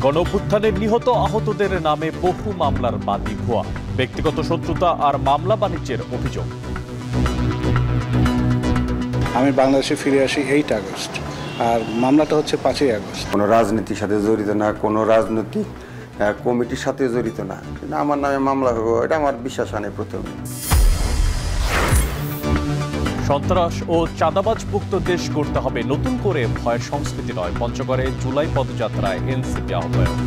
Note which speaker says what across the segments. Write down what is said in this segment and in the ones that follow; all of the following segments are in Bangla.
Speaker 1: গণঅভ্যুত্থানে নিহত আহতদের নামে বহু মামলার বাদী ভুয়া, ব্যক্তিগত শত্রুতা আর মামলা বাণিজ্যের অভিযোগ।
Speaker 2: আমি বাংলাদেশে ফিরে আসি 8 আগস্ট, আর মামলাটা হচ্ছে 5 আগস্ট।
Speaker 3: কোনো রাজনীতির সাথে জড়িত না, কোনো রাজনৈতিক কমিটির সাথে জড়িত না, কিন্তু আমার নামে মামলা হবে এটা আমার বিশ্বাস আনে প্রথমে।
Speaker 1: সন্ত্রাস ও চাঁদাবাজ মুক্ত দেশ গড়তে হবে, নতুন করে ভয়ের সংস্কৃতি নয়। পঞ্চগড়ে জুলাই পদযাত্রায় এনসিপি আহ্বায়ক।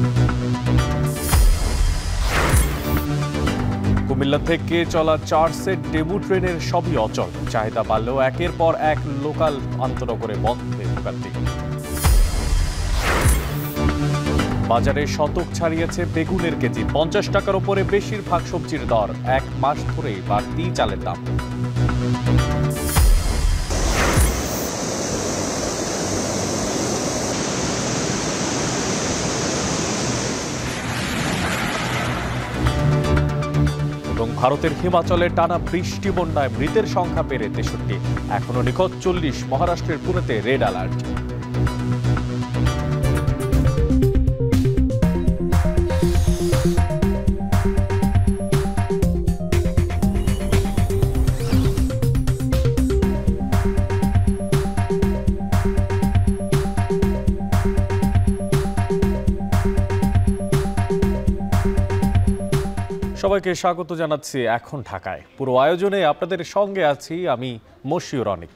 Speaker 1: কুমিল্লা থেকে চলা 4 সেট ডেমু ট্রেনের সবই অচল, চাহিদা বাড়লেও একের পর এক লোকাল আন্তনগরে বন্ধে ভোগান্তি। বাজারে শতক ছাড়িয়েছে বেগুনের কেজি, 50 টাকার উপরে বেশিরভাগ সবজির দর, এক মাস ধরেই বাড়তি চালের দাম। এবং ভারতের হিমাচলে টানা বৃষ্টি বন্যায় মৃতের সংখ্যা বেড়ে 63, এখনো নিখোঁজ 40। মহারাষ্ট্রের পুনেতে রেড অ্যালার্ট। সবাইকে স্বাগত জানাচ্ছি এখন ঢাকায়। পুরো আয়োজনে আপনাদের সঙ্গে আছি আমি মশিউর অনিক।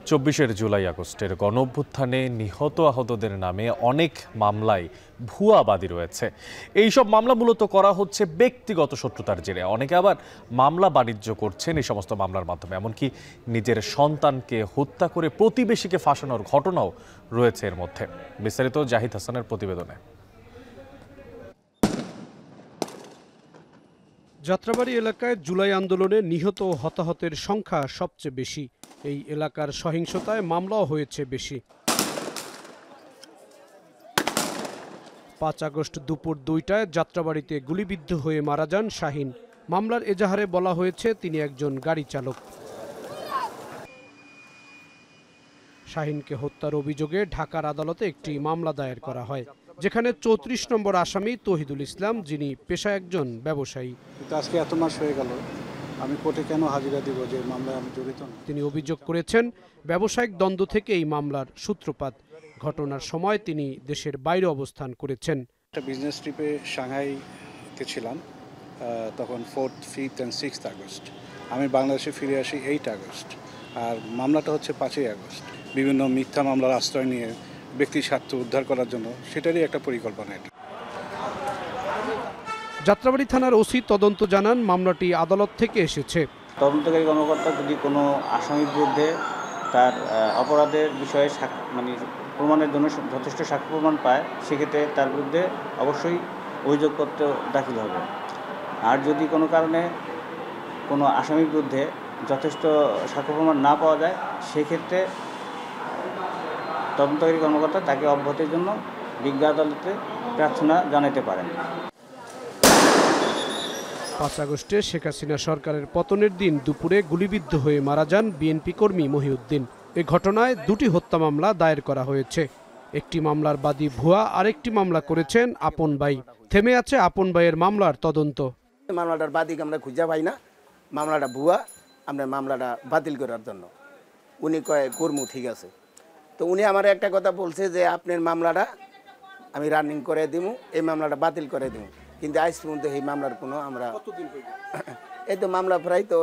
Speaker 1: 24 জুলাই আগস্টের গণঅভ্যুত্থানে নিহত আহতদের নামে অনেক মামলায় ভুয়া বাদী রয়েছে। এইসব মামলা মূলত করা হচ্ছে ব্যক্তিগত শত্রুতার জেরে। অনেকে আবার মামলা বাণিজ্য করছেন এই সমস্ত মামলার মাধ্যমে, এমনকি নিজের সন্তানকে হত্যা করে প্রতিবেশীকে ফাঁসানোর ঘটনাও রয়েছে এর মধ্যে। বিস্তারিত জাহিদ হাসানের প্রতিবেদনে।
Speaker 4: যাত্রাবাড়ি এলাকায় জুলাই আন্দোলনে নিহত ও হতাহতের সংখ্যা সবচেয়ে বেশি। এই এলাকার সহিংসতায় মামলাও হয়েছে বেশি। 5 আগস্ট দুপুর 2টায় যাত্রাবাড়িতে গুলিবিদ্ধ হয়ে মারা যান শাহিন। মামলার এজাহারে বলা হয়েছে তিনি একজন গাড়ি চালক। শাহিনকে হত্যার অভিযোগে ঢাকার আদালতে একটি মামলা দায়ের করা হয়, যেখানে 34 নম্বর আসামি তহিদুল ইসলাম, যিনি পেশায় একজন ব্যবসায়ী।
Speaker 2: আজকে এত মাস হয়ে গেল, আমি কোর্টে কেন হাজিরা দিব যে মামলায় আমি জড়িত না?
Speaker 4: তিনি অভিযোগ করেছেন ব্যবসায়িক দ্বন্দ্ব থেকে এই মামলার সূত্রপাত। ঘটনার সময় তিনি দেশের বাইরে অবস্থান করেছেন।
Speaker 2: একটা বিজনেস ট্রিপে সাংহাইতে ছিলাম, তখন 4th, 5th and 6th August. আমি বাংলাদেশে ফিরে আসি 8 আগস্ট, আর মামলাটা হচ্ছে 5 আগস্ট। বিভিন্ন মিথ্যা মামলার আশ্রয় নিয়ে ব্যক্তির স্বার্থ উদ্ধার করার জন্য সেটারই একটা পরিকল্পনা এটা।
Speaker 4: যাত্রাবাড়ি থানার ওসি তদন্ত জানান, মামলাটি আদালত থেকে এসেছে।
Speaker 5: তদন্তকারী কর্মকর্তা যদি কোনো আসামির বিরুদ্ধে তার অপরাধের বিষয়ে প্রমাণের জন্য যথেষ্ট সাক্ষ্য প্রমাণ পায়, সেক্ষেত্রে তার বিরুদ্ধে অবশ্যই অভিযোগপত্র দাখিল হবে। আর যদি কোনো কারণে কোনো আসামির বিরুদ্ধে যথেষ্ট সাক্ষ্য প্রমাণ না পাওয়া যায়, সেক্ষেত্রে তদন্তকারী কর্মকর্তা তাকে অব্যাহতির জন্য বিজ্ঞ আদালতে প্রার্থনা জানাতে পারেন।
Speaker 4: 5 আগস্টে শেখ হাসিনা সরকারের পতনের দিন দুপুরে গুলিবিদ্ধ হয়ে মারা যান বিএনপি কর্মী মহিউদ্দিন। এ ঘটনায় 2টি হত্যা মামলা দায়ের করা হয়েছে। একটি মামলার বাদী ভুয়া, আরেকটি মামলা করেছেন আপন ভাই। থেমে আছে আপন ভাইয়ের মামলার তদন্ত।
Speaker 6: মামলাটার বাদীকে আমরা খুঁজে পাই না, মামলাটা ভুয়া, আমরা মামলাটা বাতিল করার জন্য উনি কয় কর্মু ঠিক আছে। তো উনি আমার একটা কথা বলছে যে আপনার মামলাটা আমি রানিং করে দিব, এই মামলাটা বাতিল করে দিব, কিন্তু আজ পর্যন্ত এই মামলার কোনো আমরা এই তো মামলা প্রায় তো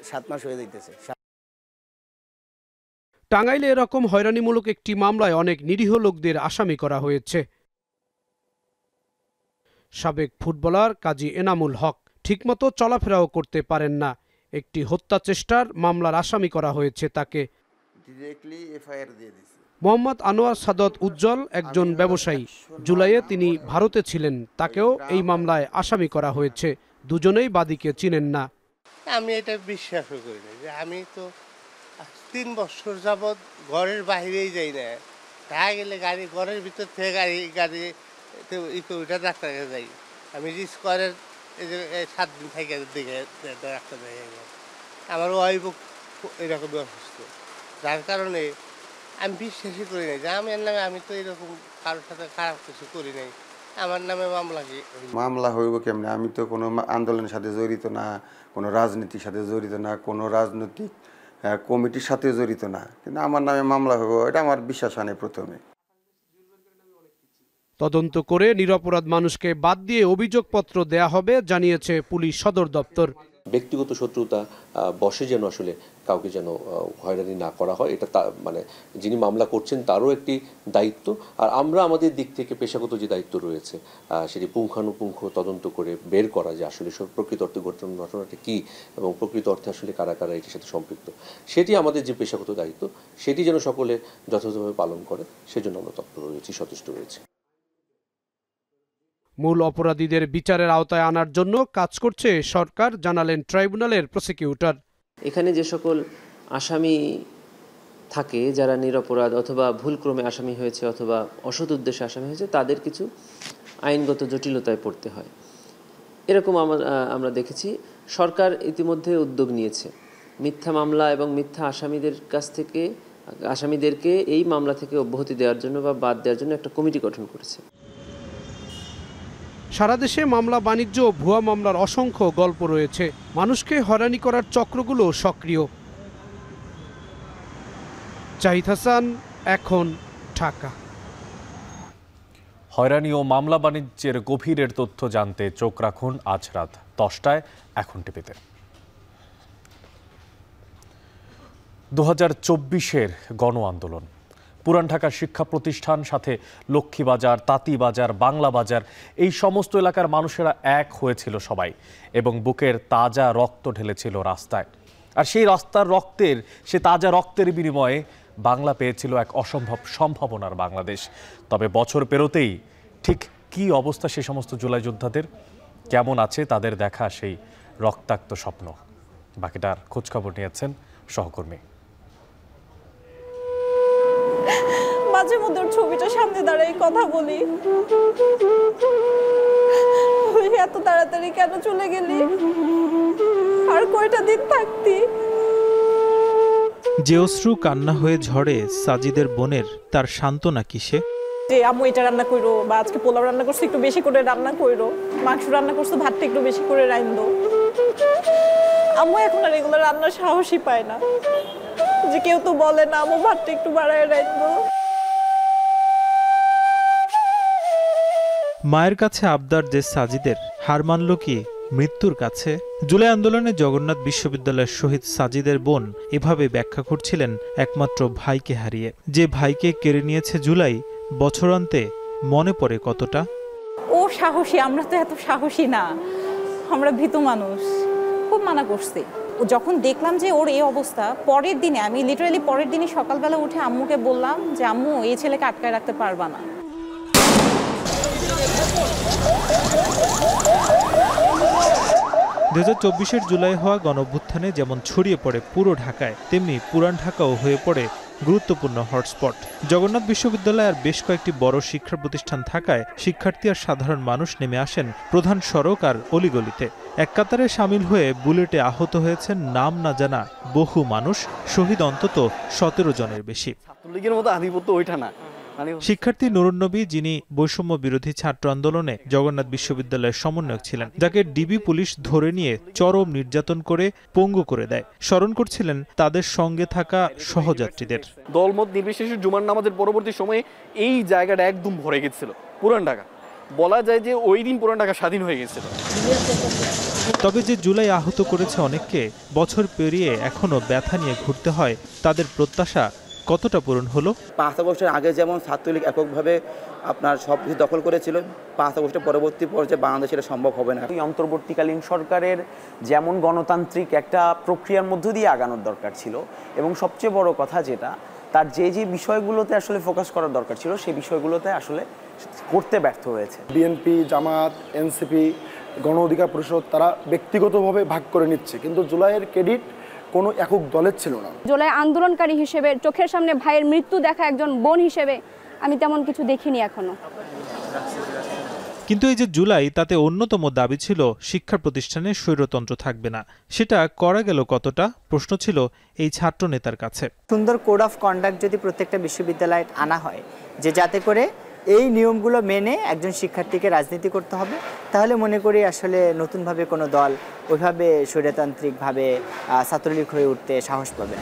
Speaker 6: 7 মাস হয়ে যাইতেছে।
Speaker 4: টাঙ্গাইলে এরকম হয়রানিমূলক একটি মামলায় অনেক নিরীহ লোকদের আসামি করা হয়েছে। সাবেক ফুটবলার কাজী এনামুল হক ঠিকমতো চলাফেরাও করতে পারেন না। একটি হত্যা চেষ্টার মামলার আসামি করা হয়েছে তাকে। মোহাম্মদ আনোয়ার সাদত উজ্জ্বল একজন ব্যবসায়ী। জুলাইয়ে তিনি ভারতে ছিলেন, তাকেও এই মামলায় আসামি করা হয়েছে। দুজনেই বাদীকে চিনেন না।
Speaker 7: আমি এটা বিশ্বাসও করি না যে আমি তো 3 বছর যাবৎ ঘরের বাইরেই যাই না। ঢাকা গেলে গাড়ি ঘরের ভিতর থেকে গাড়ি ওইটা ডাক্তার কাছে যাই। আমি স্কোয়ারের 7 দিন থেকে দেখে ডাক্তার দেখে আমার ওয়াইফ এরকম অসুস্থ, যার কারণে আমি বিশ্বাসই করি নাই যে আমি এর নামে আমি তো এরকম কারোর সাথে খারাপ কিছু করি নাই। আমার নামে মামলা কি
Speaker 3: মামলা হইব কেমনে? আমি তো কোনো আন্দোলনের সাথে জড়িত না, কোনো রাজনীতির সাথে জড়িত না, কোনো রাজনৈতিক কমিটির সাথে জড়িত না, কিন্তু আমার নামে মামলা হইব এটা আমার বিশ্বাস হয় না প্রথমে।
Speaker 4: তদন্ত করে নিরপরাধ মানুষকে বাদ দিয়ে অভিযোগপত্র দেয়া হবে জানিয়েছে পুলিশ সদর দপ্তর।
Speaker 8: ব্যক্তিগত শত্রুতা বসে যেন আসলে কাউকে যেন হয়রানি না করা হয়, এটা মানে যিনি মামলা করছেন তারও একটি দায়িত্ব। আর আমরা আমাদের দিক থেকে পেশাগত যে দায়িত্ব রয়েছে সেটি পুঙ্খানুপুঙ্খ তদন্ত করে বের করা যে আসলে প্রকৃত অর্থে ঘটনাটা কী এবং প্রকৃত অর্থে আসলে কারা কারা এটির সাথে সম্পৃক্ত, সেটি আমাদের যে পেশাগত দায়িত্ব সেটি যেন সকলে যথাযথভাবে পালন করে সেজন্য আমরা তৎপর রয়েছি, সচেষ্ট রয়েছি।
Speaker 4: মূল অপরাধীদের বিচারের আওতায় আনার জন্য কাজ করছে সরকার, জানালেন ট্রাইব্যুনালের প্রসিকিউটর।
Speaker 9: এখানে যে সকল আসামি থাকে যারা নিরপরাধ অথবা ভুলক্রমে আসামি হয়েছে অথবা অসৎ উদ্দেশ্যে আসামি হয়েছে, তাদের কিছু আইনগত জটিলতায় পড়তে হয়। এরকম আমরা দেখেছি। সরকার ইতিমধ্যে উদ্যোগ নিয়েছে মিথ্যা মামলা এবং মিথ্যা আসামিদেরকে এই মামলা থেকে অব্যাহতি দেওয়ার জন্য বা বাদ দেওয়ার জন্য একটা কমিটি গঠন করেছে।
Speaker 4: সারা দেশে মামলা বাণিজ্য ও ভুয়া মামলার অসংখ্য গল্প রয়েছে। মানুষকে হয়রানি করার চক্রগুলো সক্রিয়। জাহিদ হাসান, এখন, ঢাকা।
Speaker 1: হয়রানি ও মামলা বাণিজ্যের গভীরের তথ্য জানতে চোখ রাখুন আজ রাত 10টায় এখন টিভিতে। 2024-এর গণ আন্দোলন, পুরান ঢাকার শিক্ষা প্রতিষ্ঠান, সাথে লক্ষ্মীবাজার, তাঁতিবাজার, বাংলা বাজার, এই সমস্ত এলাকার মানুষেরা এক হয়েছিল সবাই এবং বুকের তাজা রক্ত ঢেলেছিল রাস্তায়। আর সেই তাজা রক্তের বিনিময়ে বাংলা পেয়েছিল এক অসম্ভব সম্ভাবনার বাংলাদেশ। তবে বছর পেরোতেই ঠিক কী অবস্থা সে সমস্ত জুলাই যোদ্ধাদের, কেমন আছে তাদের দেখা সেই রক্তাক্ত স্বপ্ন, বাকিটার খোঁজখবর নিয়েছেন সহকর্মী।
Speaker 10: মাঝে মধ্যে ছবিটা সামনে দাঁড়াই কথা বলি, এত তাড়াতাড়ি কেন চলে গেলি, আর কয়টা দিন থাকতি।
Speaker 11: যে অশ্রু কান্না হয়ে ঝরে সাজিদের বোনের, তার সান্ত্বনা কিসে?
Speaker 10: যে আম্মু এটা রান্না করো, বা আজকে পোলাও রান্না করছো একটু বেশি করে রান্না করো, মাংস রান্না করছো ভাতটা একটু বেশি করে রাইন্দো। আম্মু এখন আর এগুলো রান্নার সাহসই পায় না, যে কেউ তো বলে না আম্মু ভাতটা একটু বাড়ায় রাইন্দো।
Speaker 11: মায়ের কাছে আবদার যে সাজিদের, হার মানল কি মৃত্যুর কাছে? জুলাই আন্দোলনে জগন্নাথ বিশ্ববিদ্যালয়ের শহীদ সাজিদের বোন এভাবে ব্যাখ্যা করছিলেন একমাত্র ভাইকে হারিয়ে। যে ভাইকে কেড়ে নিয়েছে জুলাই, বছরান্তে মনে পড়ে কতটা।
Speaker 10: ও সাহসী, আমরা তো এত সাহসী না, আমরা ভীতু মানুষ। খুব মানা করছি। ও যখন দেখলাম যে ওর এই অবস্থা, পরের দিনে আমি লিটারালি পরের দিনই সকালবেলা উঠে আম্মুকে বললাম যে আম্মু এই ছেলেকে আটকায় রাখতে পারবা না।
Speaker 11: 2024-এর জুলাই হওয়া গণঅভ্যুত্থানে যেমন ছড়িয়ে পড়ে পুরো ঢাকায়, তেমনি পুরান ঢাকাও হয়ে পড়ে গুরুত্বপূর্ণ হটস্পট। জগন্নাথ বিশ্ববিদ্যালয় আর বেশ কয়েকটি বড় শিক্ষা প্রতিষ্ঠান থাকায় শিক্ষার্থী আর সাধারণ মানুষ নেমে আসেন প্রধান সড়ক আর অলিগলিতে। এক কাতারে সামিল হয়ে বুলেটে আহত হয়েছেন নাম না জানা বহু মানুষ, শহীদ অন্তত 17 জনের বেশি। শিক্ষার্থী নুরুন নবী, যিনি বৈষম্য বিরোধী ছাত্র আন্দোলনে জগন্নাথ বিশ্ববিদ্যালয়ের সমন্বয়ক ছিলেন, যাকে ডিবি পুলিশ ধরে নিয়ে চরম নির্যাতন করে পঙ্গু করে দেয়, স্মরণ করছিলেন তাদের সঙ্গে থাকা সহযাত্রীদের।
Speaker 12: দলমত নির্বিশেষে জুমার নামাজের পরবর্তী সময়ে এই জায়গাটা একদম ভরে গেছিল। পুরান ঢাকা বলা যায় যে ওই দিন পুরান ঢাকা স্বাধীন হয়ে গেছিল।
Speaker 11: তবে যে জুলাই আহত করেছে অনেককে, বছর পেরিয়ে এখনো ব্যথা নিয়ে ঘুরতে হয়, তাদের প্রত্যাশা কতটা পূরণ হলো?
Speaker 13: 5 আগস্টের আগে যেমন ছাত্রলীগ এককভাবে আপনার সব কিছু দখল করেছিল, 5 আগস্টের পরবর্তী পর্যায়ে বাংলাদেশে এটা সম্ভব হবে না।
Speaker 14: অন্তর্বর্তীকালীন সরকারের যেমন গণতান্ত্রিক একটা প্রক্রিয়ার মধ্য দিয়ে আগানোর দরকার ছিল, এবং সবচেয়ে বড় কথা যেটা, তার যে বিষয়গুলোতে আসলে ফোকাস করার দরকার ছিল সেই বিষয়গুলোতে আসলে করতে ব্যর্থ হয়েছে।
Speaker 15: বিএনপি, জামাত, এনসিপি, গণ অধিকার পরিষদ তারা ব্যক্তিগতভাবে ভাগ করে নিচ্ছে, কিন্তু জুলাইয়ের ক্রেডিট কোনো একক দলের ছিল না।
Speaker 16: জুলাই আন্দোলনকারী হিসেবে, চোখের সামনে ভাইয়ের মৃত্যু দেখা একজন বোন হিসেবে আমি তেমন কিছু দেখিনি এখনো।
Speaker 11: কিন্তু এই যে জুলাই, তাতে অন্যতম দাবি ছিল শিক্ষা প্রতিষ্ঠানে স্বৈরতন্ত্র থাকবে না। সেটা করা গেল কতটা, প্রশ্ন ছিল এই ছাত্র নেতার কাছে।
Speaker 17: সুন্দর কোড অফ কন্ডাক্ট যদি প্রত্যেকটা বিশ্ববিদ্যালয়ে আনা হয়, যে যাতে করে এই নিয়মগুলো মেনে একজন শিক্ষার্থীকে রাজনীতি করতে হবে, তাহলে মনে করি আসলে নতুনভাবে কোনো দল ওইভাবে স্বৈরতান্ত্রিকভাবে ছাত্রলীগ হয়ে উঠতে সাহস পাবে।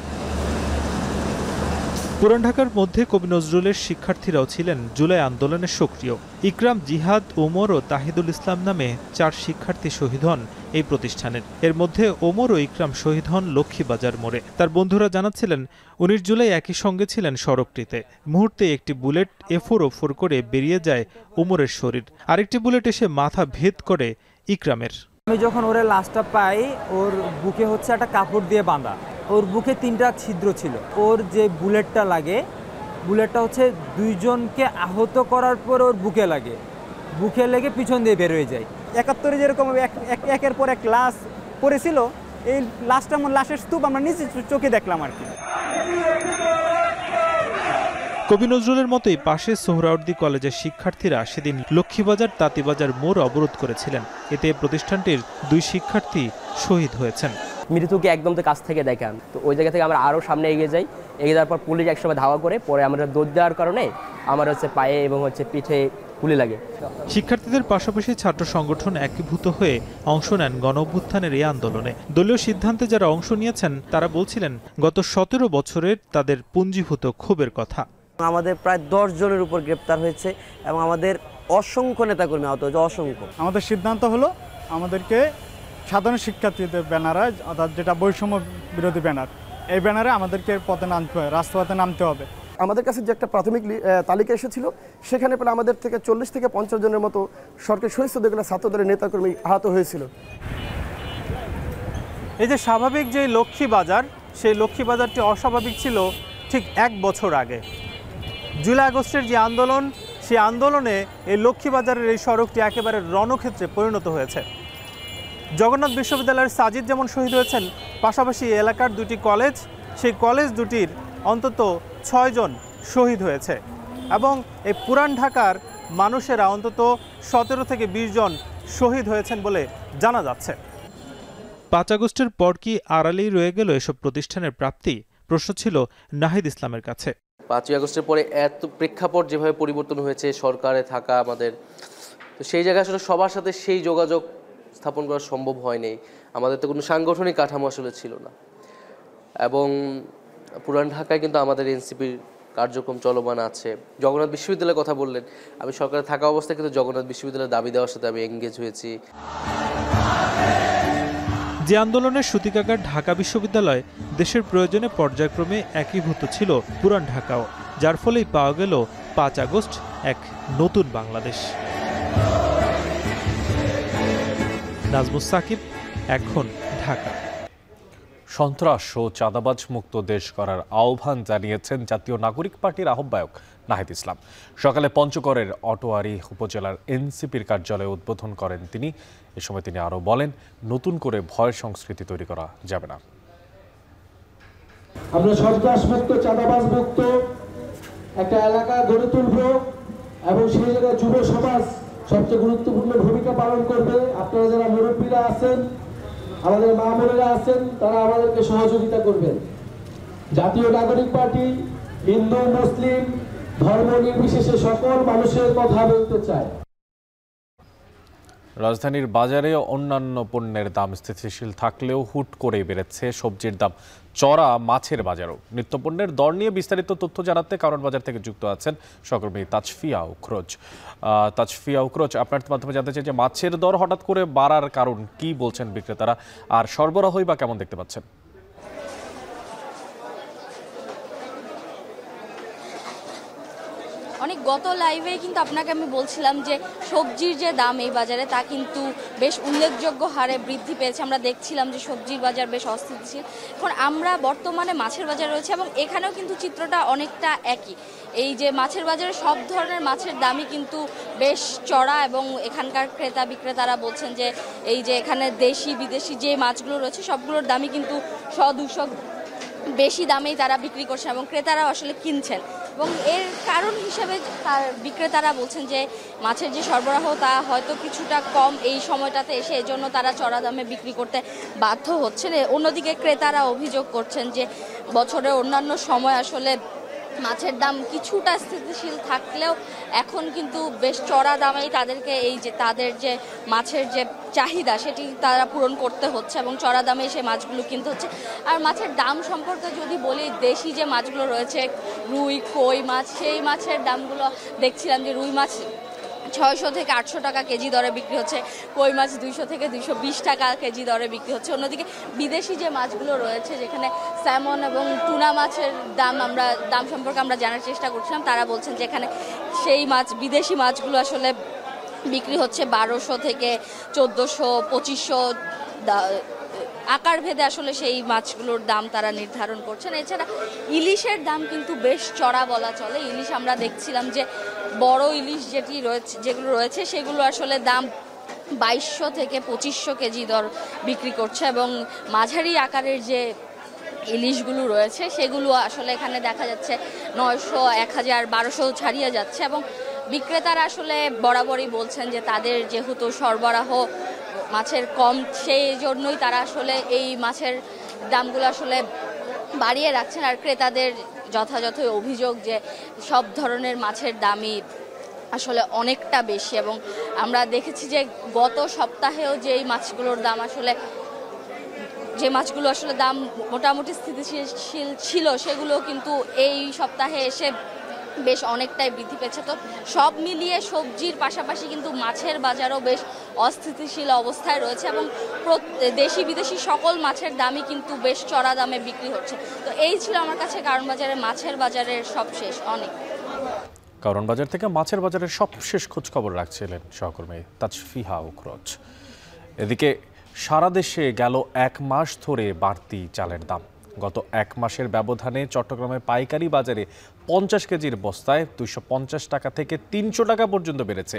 Speaker 11: পুরান ঢাকার মধ্যে কবি নজরুলের শিক্ষার্থীরাও ছিলেন জুলাই আন্দোলনে সক্রিয়। ইকরাম, জিহাদ, ওমর ও তাহিদুল ইসলাম নামে 4 শিক্ষার্থী শহীদ হন এই প্রতিষ্ঠানের। এর মধ্যে ওমর ও ইকরাম শহীদ হন লক্ষ্মীবাজার মোড়ে। তার বন্ধুরা জানাচ্ছিলেন 19 জুলাই একই সঙ্গে ছিলেন সড়কটিতে। মুহূর্তে একটি বুলেট এফোর করে বেরিয়ে যায় ওমরের শরীর, আরেকটি বুলেট এসে মাথা ভেদ করে ইকরামের।
Speaker 18: আমি যখন ওর লাশটা পাই, ওর বুকে হচ্ছে একটা কাপড় দিয়ে বাঁধা, ওর বুকে 3টা ছিদ্র ছিল। ওর যে বুলেটটা লাগে, বুলেটটা হচ্ছে 2 জনকে আহত করার পর ওর বুকে লাগে, বুকে লেগে পিছন দিয়ে বের হয়ে যায়। 71-এ যেরকম একের পর এক লাশ পড়েছিল, এই লাশের স্তূপ আমরা নিজে চোখে দেখলাম আর কি।
Speaker 11: কবি নজরুলের মতোই পাশে সোহরাওয়ার্দী কলেজের শিক্ষার্থীরা সেদিন লক্ষ্মীবাজার তাঁতিবাজার মোড় অবরোধ করেছিলেন। এতে প্রতিষ্ঠানটির 2 শিক্ষার্থী শহীদ হয়েছেন।
Speaker 19: মৃত্যুকে একদম তো কাছ থেকে দেখান, তো ওই জায়গা থেকে আমরা আরও সামনে এগিয়ে যাই। এগিয়ে যাওয়ার পর পুলিশ একসময় ধাওয়া করে, পরে আমরা দৌড় দেওয়ার কারণে আমার হচ্ছে পায়ে এবং হচ্ছে পিঠে গুলি লাগে।
Speaker 11: শিক্ষার্থীদের পাশাপাশি ছাত্র সংগঠন একীভূত হয়ে অংশ নেন গণঅভ্যুত্থানের এই আন্দোলনে। দলীয় সিদ্ধান্তে যারা অংশ নিয়েছেন তারা বলছিলেন গত 17 বছরের তাদের পুঞ্জীভূত ক্ষোভের কথা।
Speaker 20: আমাদের প্রায় 10 জনের উপর গ্রেপ্তার হয়েছে এবং আমাদের অসংখ্য নেতাকর্মী আহত হয়েছে, অসংখ্য।
Speaker 21: আমাদের সিদ্ধান্ত হলো আমাদেরকে সাধারণ শিক্ষার্থীদের ব্যানারে, অর্থাৎ যেটা বৈষম্য বিরোধী ব্যানার, এই ব্যানারে আমাদেরকে পথে নামতে হবে, রাজপথে নামতে হবে।
Speaker 15: আমাদের কাছে যে একটা প্রাথমিক তালিকা এসেছিল, সেখানে পেলে আমাদের থেকে 40 থেকে 50 জনের মতো সরকারি সহিংসতাগুলো ছাত্রদলের নেতাকর্মী আহত হয়েছিল।
Speaker 22: এই যে স্বাভাবিক যে লক্ষ্মীবাজার, সেই লক্ষ্মীবাজারটি অস্বাভাবিক ছিল ঠিক 1 বছর আগে। জুলাই আগস্টের যে আন্দোলন, সেই আন্দোলনে এই লক্ষ্মীবাজারের এই সড়কটি একেবারে রণক্ষেত্রে পরিণত হয়েছে। জগন্নাথ বিশ্ববিদ্যালয়ের সাজিদ যেমন শহীদ হয়েছেন, পাশাপাশি এলাকার 2টি কলেজ, সেই কলেজ দুটির অন্তত 6 জন শহীদ হয়েছে এবং এই পুরান ঢাকার মানুষেরা অন্তত 17 থেকে 20 জন শহীদ হয়েছেন বলে জানা যাচ্ছে।
Speaker 11: 5 আগস্টের পর কি আড়ালেই রয়ে গেল এসব প্রতিষ্ঠানের প্রাপ্তি? প্রশ্ন ছিল নাহিদ ইসলামের কাছে।
Speaker 8: 5 আগস্টের পরে এত প্রেক্ষাপট যেভাবে পরিবর্তন হয়েছে, সরকারে থাকা আমাদের, তো সেই জায়গায় আসলে সবার সাথে সেই যোগাযোগ স্থাপন করা সম্ভব হয়নি। আমাদের তো কোনো সাংগঠনিক কাঠামো আসলে ছিল না। এবং পুরান ঢাকায় কিন্তু আমাদের এনসিপির কার্যক্রম চলমান আছে। জগন্নাথ বিশ্ববিদ্যালয়ের কথা বললেন, আমি সরকারে থাকা অবস্থায় কিন্তু জগন্নাথ বিশ্ববিদ্যালয়ের দাবি দেওয়ার সাথে আমি এঙ্গেজ হয়েছি।
Speaker 11: যে আন্দোলনের সূতিকাগার ঢাকা বিশ্ববিদ্যালয়, দেশের প্রয়োজনে পর্যায়ক্রমে একীভূত ছিল পুরান ঢাকাও, যার ফলেই পাওয়া গেল 5 আগস্ট এক নতুন বাংলাদেশ। নাজমুস সাকিব, এখন ঢাকা।
Speaker 1: সন্ত্রাস ও চাঁদাবাজ মুক্ত দেশ করার আহ্বান জানিয়েছেন জাতীয় নাগরিক পার্টির আহ্বায়ক নাহিদ ইসলাম। সকালে পঞ্চগড়ের অটোয়ারি উপজেলার এনসিপির কার্যালয়ে উদ্বোধন করেন তিনি। এ সময় তিনি আরও বলেন, নতুন করে ভয় সংস্কৃতি তৈরি করা যাবে না।
Speaker 23: আমরা সন্ত্রাস মুক্ত, চাঁদাবাজ মুক্ত একটা এলাকা গড়ে তুলব এবং সেই জায়গায় যুব সমাজ সবচেয়ে গুরুত্বপূর্ণ ভূমিকা পালন করবে। আপনারা যারা মুরব্বীরা আছেন, আমাদের মা বোনেরা আছেন, তারা আমাদেরকে সহযোগিতা করবেন। জাতীয় নাগরিক পার্টি হিন্দু মুসলিম ধর্ম নির্বিশেষে সকল মানুষের কথা বলতে চায়।
Speaker 1: রাজধানীর বাজারে অন্যান্য পণ্যের দাম স্থিতিশীল থাকলেও হুট করে বেড়েছে সবজির দাম, চড়া মাছের বাজারও। নিত্যপণ্যের দর নিয়ে বিস্তারিত তথ্য জানাতে কারণ বাজার থেকে যুক্ত আছেন সহকর্মী তাজফিয়া উখরোজ। তাজফিয়া উখরোজ, আপনার মাধ্যমে জানতে চাই যে মাছের দর হঠাৎ করে বাড়ার কারণ কি বলছেন বিক্রেতারা, আর সরবরাহই বা কেমন দেখতে পাচ্ছেন?
Speaker 24: অনেক গত লাইভে কিন্তু আপনাকে আমি বলছিলাম যে সবজির যে দাম এই বাজারে তা কিন্তু বেশ উল্লেখযোগ্য হারে বৃদ্ধি পেয়েছে। আমরা দেখছিলাম যে সবজির বাজার বেশ অস্থিতিশীল। এখন আমরা বর্তমানে মাছের বাজার রয়েছে এবং এখানেও কিন্তু চিত্রটা অনেকটা একই। এই যে মাছের বাজারে সব ধরনের মাছের দামই কিন্তু বেশ চড়া এবং এখানকার ক্রেতা বিক্রেতারা বলছেন যে এই যে এখানে দেশি বিদেশি যে মাছগুলো রয়েছে সবগুলোর দামই কিন্তু 100-200 বেশি দামেই তারা বিক্রি করছেন এবং ক্রেতারাও আসলে কিনছেন। এবং এর কারণ হিসেবে তার বিক্রেতারা বলছেন যে মাছের যে সরবরাহ তা হয়তো কিছুটা কম এই সময়টাতে এসে, এজন্য তারা চড়া দামে বিক্রি করতে বাধ্য হচ্ছেন। অন্যদিকে ক্রেতারা অভিযোগ করছেন যে বছরের অন্যান্য সময় আসলে মাছের দাম কিছুটা স্থিতিশীল থাকলেও এখন কিন্তু বেশ চড়া দামেই তাদেরকে এই যে তাদের যে মাছের যে চাহিদা সেটি তারা পূরণ করতে হচ্ছে এবং চড়া দামে সেই মাছগুলো কিনতে হচ্ছে। আর মাছের দাম সম্পর্কে যদি বলি, দেশি যে মাছগুলো রয়েছে রুই, কই মাছ, সেই মাছের দামগুলো দেখছিলাম যে রুই মাছ 600 থেকে 800 টাকা কেজি দরে বিক্রি হচ্ছে, কই মাছ 200 থেকে 220 টাকা কেজি দরে বিক্রি হচ্ছে। অন্যদিকে বিদেশি যে মাছগুলো রয়েছে, যেখানে স্যামন এবং টুনা মাছের দাম সম্পর্কে আমরা জানার চেষ্টা করছিলাম, তারা বলছেন যে এখানে সেই মাছ, বিদেশি মাছগুলো আসলে বিক্রি হচ্ছে 1200 থেকে 1400, 2500 আকার ভেদে আসলে সেই মাছগুলোর দাম তারা নির্ধারণ করছেন। এছাড়া ইলিশের দাম কিন্তু বেশ চড়া বলা চলে। ইলিশ আমরা দেখছিলাম যে বড় ইলিশ যেগুলো রয়েছে সেগুলো আসলে দাম 2200 থেকে 2500 কেজি দর বিক্রি করছে এবং মাঝারি আকারের যে ইলিশগুলো রয়েছে সেগুলো আসলে এখানে দেখা যাচ্ছে 900, 1000, 1200 ছাড়িয়ে যাচ্ছে এবং বিক্রেতারা আসলে বরাবরই বলছেন যে তাদের যেহেতু সরবরাহ মাছের কম, সেই জন্যই তারা আসলে এই মাছের দামগুলো আসলে বাড়িয়ে রাখছেন। আর ক্রেতাদের যথাযথ অভিযোগ যে সব ধরনের মাছের দামই আসলে অনেকটা বেশি এবং আমরা দেখেছি যে গত সপ্তাহেও যে মাছগুলোর দাম আসলে দাম মোটামুটি স্থিতিশীল ছিল, সেগুলো কিন্তু এই সপ্তাহে এসে বেশ অনেকটাই বৃদ্ধি পেয়েছে। তো সব মিলিয়ে সবজির পাশাপাশি কিন্তু মাছের বাজারও বেশ অস্থিতিশীল অবস্থায় রয়েছে এবং দেশি বিদেশি সকল মাছের দামই কিন্তু বেশ চড়া দামে বিক্রি হচ্ছে। তো এই ছিল আমার কাছে কারণ বাজারে মাছের বাজারের সবশেষ। অনেক
Speaker 1: কারণ বাজার থেকে মাছের বাজারের সবশেষ খোঁজ খবর রাখছিলেন সহকর্মী তাজফিহা উখরজ। এদিকে সারা দেশে গেল 1 মাস ধরে বাড়তি চালের দাম। গত 1 মাসের ব্যবধানে চট্টগ্রামের পাইকারি বাজারে 50 কেজির বস্তায় 250 টাকা থেকে 300 টাকা পর্যন্ত বেড়েছে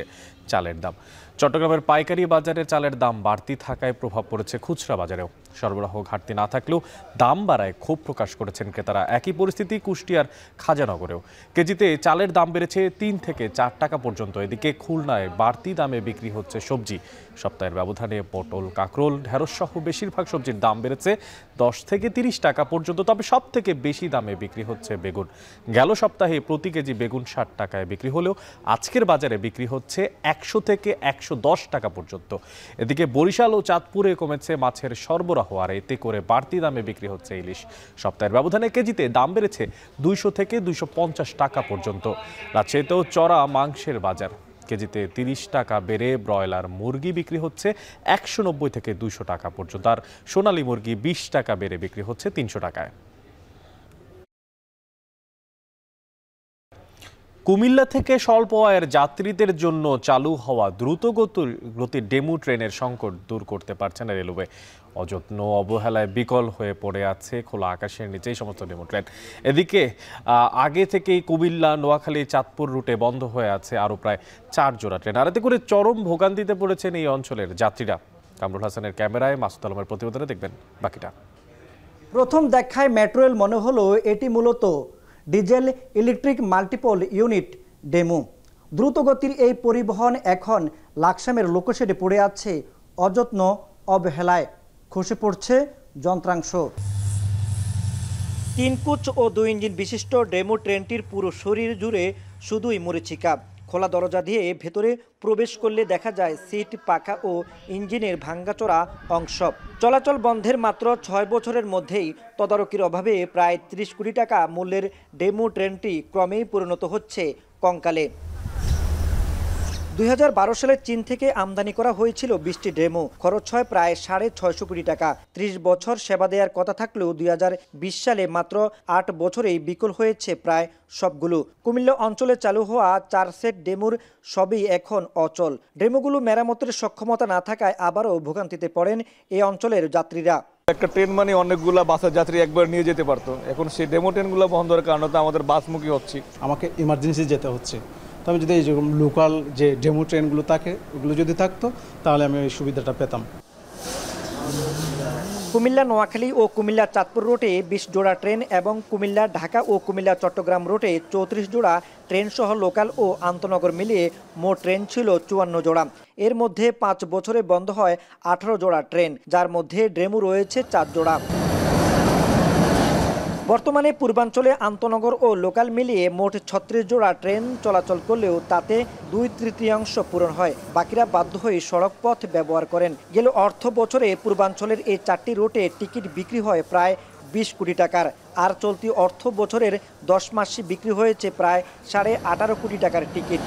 Speaker 1: চালের দাম। চট্টগ্রামের পাইকারি বাজারে চালের দাম বাড়তি থাকায় প্রভাব পড়েছে খুচরা বাজারেও। সরবরাহ ঘাটতি না থাকলেও দাম বাড়ায় ক্ষোভ প্রকাশ করেছেন ক্রেতারা। একই পরিস্থিতি কুষ্টিয়ার খাজানগরেও। কেজিতে চালের দাম বেড়েছে 3 থেকে 4 টাকা পর্যন্ত। এদিকে খুলনায় বাড়তি দামে বিক্রি হচ্ছে সবজি। সপ্তাহের ব্যবধানে পটল, কাঁকরোল, ঢেঁড়স সহ বেশিরভাগ সবজির দাম বেড়েছে 10 থেকে 30 টাকা পর্যন্ত। তবে সব থেকে বেশি দামে বিক্রি হচ্ছে বেগুন। গেল সপ্তাহে প্রতি কেজি বেগুন 60 টাকায় বিক্রি হলেও আজকের বাজারে বিক্রি হচ্ছে 100 থেকে 110 টাকা পর্যন্ত। এদিকে বরিশাল ও চাঁদপুরে কমেছে মাছের সরবরাহ, আর এতে করে বাড়তি দামে বিক্রি হচ্ছে ইলিশ। সপ্তাহের ব্যবধানে কেজিতে দাম বেড়েছে 200 থেকে 250 টাকা পর্যন্ত। রাজশাহীতেও চড়া মাংসের বাজার। কেজিতে 30 টাকা বেড়ে ব্রয়লার মুরগি বিক্রি হচ্ছে 190 থেকে 200 টাকা পর্যন্ত, আর সোনালী মুরগি 20 টাকা বেড়ে বিক্রি হচ্ছে 300 টাকায়। কুমিল্লা থেকে স্বল্প আয়ের যাত্রীদের জন্য চালু হওয়া দ্রুতগতির ডেমু ট্রেনের সংকট দূর করতে পারছে না রেলওয়ে। অযত্ন অবহেলায় বিকল হয়ে পড়ে আছে খোলা আকাশের নিচেই সমস্ত ডেমু ট্রেন। এদিকে আগে থেকেই কুমিল্লা, নোয়াখালী, চাঁদপুর রুটে বন্ধ হয়ে আছে আরও প্রায় 4 জোড়া ট্রেন। আর এতে করে চরম ভোগান্তিতে পড়েছেন এই অঞ্চলের যাত্রীরা। কামরুল হাসানের ক্যামেরায় মাসুদ আলমের প্রতিবেদনে দেখবেন বাকিটা।
Speaker 2: প্রথম দেখায় মেট্রো রেল মনে হলো এটি মূলত diesel electric multiple unit DEMU. দ্রুতগতির এই পরিবহন এখন লাকসামের লোকোশেডে পড়ে আছে অযত্ন অবহেলায়। খসে পড়ছে যন্ত্রাংশ। 3 কোচ ও 2 ইঞ্জিন বিশিষ্ট ডেমু ট্রেনটির পুরো শরীর জুড়ে শুধুই মরীচিকা। খোলা দরজা দিয়ে ভেতরে প্রবেশ করলে দেখা যায় সিট, পাখা ও ইঞ্জিনের ভাঙ্গাচোরা অংশ। চলাচল বন্ধের মাত্র 6 বছরের মধ্যেই তদারকির অভাবে প্রায় 30 কোটি টাকা মূল্যের ডেমু ট্রেনটি ক্রমেই পরিণত হচ্ছে কঙ্কালে। 2012 সালে চীন থেকে আমদানি করা হয়েছিল 20টি ডেমো। খরচ হয় প্রায় 650 কোটি টাকা। 30 বছর সেবা দেওয়ার কথা থাকলেও 2020 সালে মাত্র 8 বছরেই বিকল হয়েছে প্রায় সবগুলো। কুমিল্লা অঞ্চলে চালু হওয়া 4 সেট ডেমুর সবই এখন অচল। ডেমোগুলো মেরামতের সক্ষমতা না থাকায় আবারও ভোগান্তিতে পড়েন এই অঞ্চলের যাত্রীরা।
Speaker 5: একটা ট্রেন মানে অনেকগুলো বাসের যাত্রী একবার নিয়ে যেতে পারতো, এখন সেই ডেমো ট্রেনগুলো বন্ধের কারণে তো আমাদের বাসমুখী হচ্ছে। আমাকে ইমার্জেন্সি যেতে হচ্ছে, তবে যদি এই যেরকম লোকাল যে ডেমো ট্রেনগুলো থাকে ওগুলো যদি থাকতো তাহলে আমি ওই সুবিধাটা পেতাম। কুমিল্লা নোয়াখালী ও কুমিল্লা চাঁদপুর রুটে 20 জোড়া ট্রেন এবং কুমিল্লা ঢাকা ও কুমিল্লা চট্টগ্রাম রুটে 34 জোড়া ট্রেন সহ লোকাল ও আন্তনগর মিলিয়ে মোট ট্রেন ছিল 54 জোড়া। এর মধ্যে 5 বছরে বন্ধ হয় 18 জোড়া ট্রেন, যার মধ্যে ডেমু রয়েছে 4 জোড়া।
Speaker 2: বর্তমানে পূর্বাঞ্চলে আন্তনগর ও লোকাল মিলিয়ে মোট ৩৬ জোড়া ট্রেন চলাচল করলেও তাতে ২/৩ পূরণ হয়। বাকিরা বাধ্য হয়ে সড়ক পথ ব্যবহার করেন। গেল অর্থ বছরে পূর্বাঞ্চলের এই ৪টি রুটে টিকিট বিক্রি হয় প্রায় ২০ কোটি টাকার, আর চলতি অর্থ বছরের ১০ মাসে বিক্রি হয়েছে প্রায় ১৮.৫ কোটি টাকার টিকিট।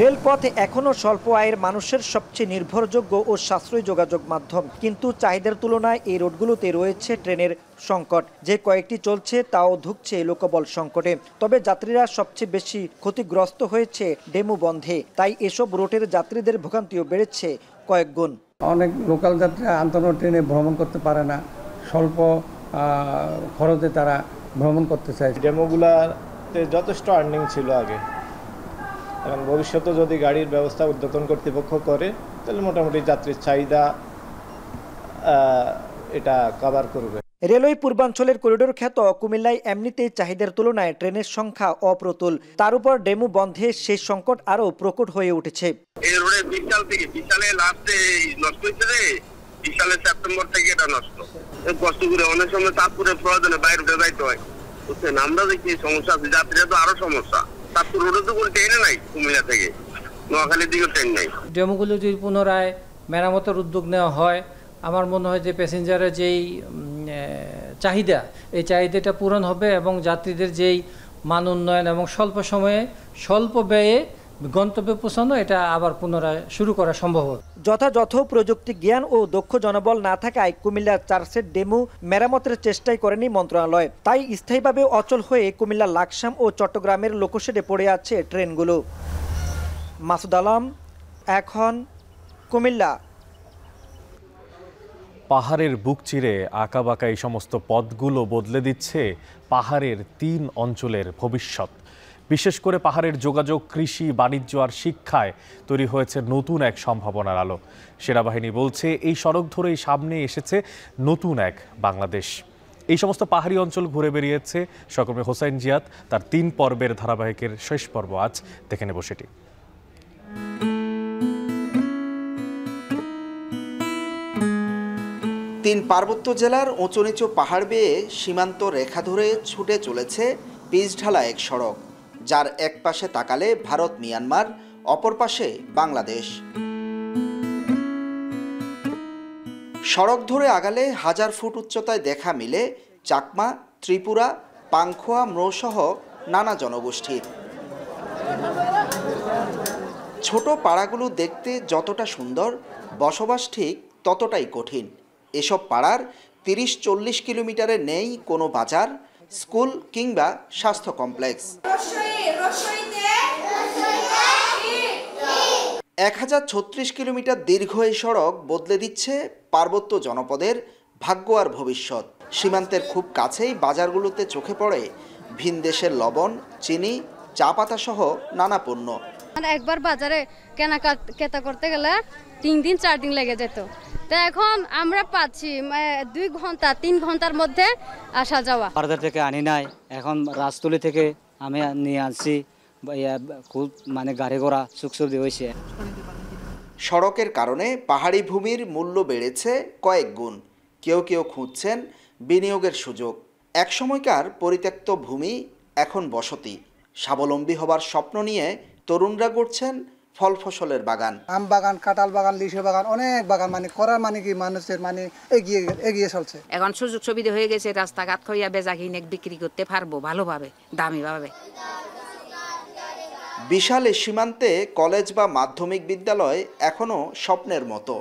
Speaker 2: রেলপথ এখনও স্বল্প আয়ের মানুষের সবচেয়ে নির্ভরযোগ্য ও সাশ্রয়ী যোগাযোগ মাধ্যম, কিন্তু চাহিদার তুলনায় এই রুটগুলোতে রয়েছে ট্রেনের সংকট। যে কয়েকটি চলছে তাও ধুঁকছে লোকবল সংকটে। তবে যাত্রীরা সবচেয়ে বেশি ক্ষতিগ্রস্ত হয়েছে ডেমু বন্ধে, তাই এসব রুটের যাত্রীদের ভোগান্তিও বেড়েছে কয়েক গুণ।
Speaker 3: অনেক লোকাল যাত্রীরা আন্তনগর ট্রেনে ভ্রমণ করতে পারে না, স্বল্প খরচে তারা ভ্রমণ করতে চায়।
Speaker 6: ডেমোগুলাতে যথেষ্ট আর্নিং ছিল আগে, এখন ভবিষ্যতে যদি গাড়ির ব্যবস্থা উদ্বোধন কর্তৃপক্ষ করে তাহলে মোটামুটি যাত্রীর চাহিদা এটা কভার করবে।
Speaker 2: রেলওয়ে পূর্বাঞ্চলের করিডোর খ্যাত কুমিল্লায় এমনিতেই চাহিদার তুলনায় ট্রেনের সংখ্যা অপ্রতুল, তার উপর ডেমু বন্ধে সেই সংকট আরও প্রকট হয়ে উঠেছে।
Speaker 7: এই রোডে বিশাল থেকে বিশালে লাস্টে নষ্ট হয়েছে রে, বিশালে সেপ্টেম্বর থেকে এটা নষ্ট। কষ্ট করে অনেক সময় তারপরে প্রয়োজনে বাইরে উঠে যাইতে হয়, বুঝছেন? আমরা দেখি সমস্যা আছে, যাত্রীরা তো আরো সমস্যা। তারপর রোডে তো কোনো ট্রেনে নাই, কুমিল্লা থেকে নোয়াখালীর দিকে ট্রেন নাই।
Speaker 9: ডেমোগুলো যদি পুনরায় মেরামতের উদ্যোগ নেওয়া হয়, আমার মনে হয় যে প্যাসেঞ্জারের যেই চাহিদা, এই চাহিদাটা পূরণ হবে এবং যাত্রীদের যেই মান উন্নয়ন এবং স্বল্প সময়ে স্বল্প ব্যয়ে গন্তব্যে পৌঁছানো, এটা আবার পুনরায় শুরু করা সম্ভব হবে।
Speaker 2: যথাযথ প্রযুক্তি জ্ঞান ও দক্ষ জনবল না থাকায় কুমিল্লার ৪ সেট ডেমু মেরামতের চেষ্টাই করেনি মন্ত্রণালয়, তাই স্থায়ীভাবে অচল হয়ে কুমিল্লার লাকসাম ও চট্টগ্রামের লোকোশেডে পড়ে আছে ট্রেনগুলো। মাসুদ আলম, এখন, কুমিল্লা।
Speaker 1: পাহাড়ের বুক চিরে আঁকাবাঁকা এই সমস্ত পথগুলো বদলে দিচ্ছে পাহাড়ের ৩ অঞ্চলের ভবিষ্যৎ। বিশেষ করে পাহাড়ের যোগাযোগ, কৃষি, বাণিজ্য আর শিক্ষায় তৈরি হয়েছে নতুন এক সম্ভাবনার আলো। সেনাবাহিনী বলছে এই সড়ক ধরেই সামনে এসেছে নতুন এক বাংলাদেশ। এই সমস্ত পাহাড়ি অঞ্চল ঘুরে বেরিয়েছে সহকর্মী হোসাইন জিয়াদ। তার ৩ পর্বের ধারাবাহিকের শেষ পর্ব আজ দেখে নেব সেটি।
Speaker 25: ৩ পার্বত্য জেলার উঁচু নিচু পাহাড় বেয়ে সীমান্ত রেখা ধরে ছুটে চলেছে পিচঢালা এক সড়ক, যার এক পাশে তাকালে ভারত মিয়ানমার, অপর পাশে বাংলাদেশ। সড়ক ধরে আগালে 1000 ফুট উচ্চতায় দেখা মিলে চাকমা, ত্রিপুরা, পাংখোয়া, ম্রোসহ নানা জনগোষ্ঠীর। ছোট পাড়াগুলো দেখতে যতটা সুন্দর, বসবাস ঠিক ততটাই কঠিন। এসব পাড়ার 30-40 কিলোমিটারে নেই কোনো বাজার, স্কুল কিংবা স্বাস্থ্য কমপ্লেক্স। 1036 কিলোমিটার দীর্ঘ এই সড়ক বদলে দিচ্ছে পার্বত্য জনপদের ভাগ্য আর ভবিষ্যৎ। সীমান্তের খুব কাছেই বাজারগুলোতে চোখে পড়ে ভিন দেশের লবণ, চিনি, চা পাতা সহ নানা পণ্য।
Speaker 26: একবার বাজারে কেনা করতে গেলে 3 দিন 4 দিন লেগে যেত, তো এখন আমরা পাচ্ছি 2 ঘন্টা 3 ঘন্টার মধ্যে আসা যাওয়া।
Speaker 27: বাজার থেকে আনি নাই, এখন রাজতলি থেকে আমি নিয়ে আসছি, খুব গাড়ি ঘোড়া সুখ সুবিধা হয়েছে।
Speaker 25: সড়কের কারণে পাহাড়ি ভূমির মূল্য বেড়েছে কয়েক গুণ। কেউ কেউ খুঁজছেন বিনিয়োগের সুযোগ। একসময়কার পরিত্যক্ত ভূমি এখন বসতি। স্বাবলম্বী হবার স্বপ্ন নিয়ে তরুণরা গড়ছেন ফল ফসলের বাগান।
Speaker 28: আম বাগান, কাঁঠাল বাগান, লিচু বাগান, অনেক বাগান করার কি মানুষের এগিয়ে চলছে।
Speaker 29: এখন সুযোগ সুবিধা হয়ে গেছে, রাস্তাঘাট খইয়া বেচা কিনে বিক্রি করতে পারবো ভালোভাবে, দামি ভাবে।
Speaker 25: বিশাল সীমান্তে কলেজ বা মাধ্যমিক বিদ্যালয় এখনো স্বপ্নের মতো।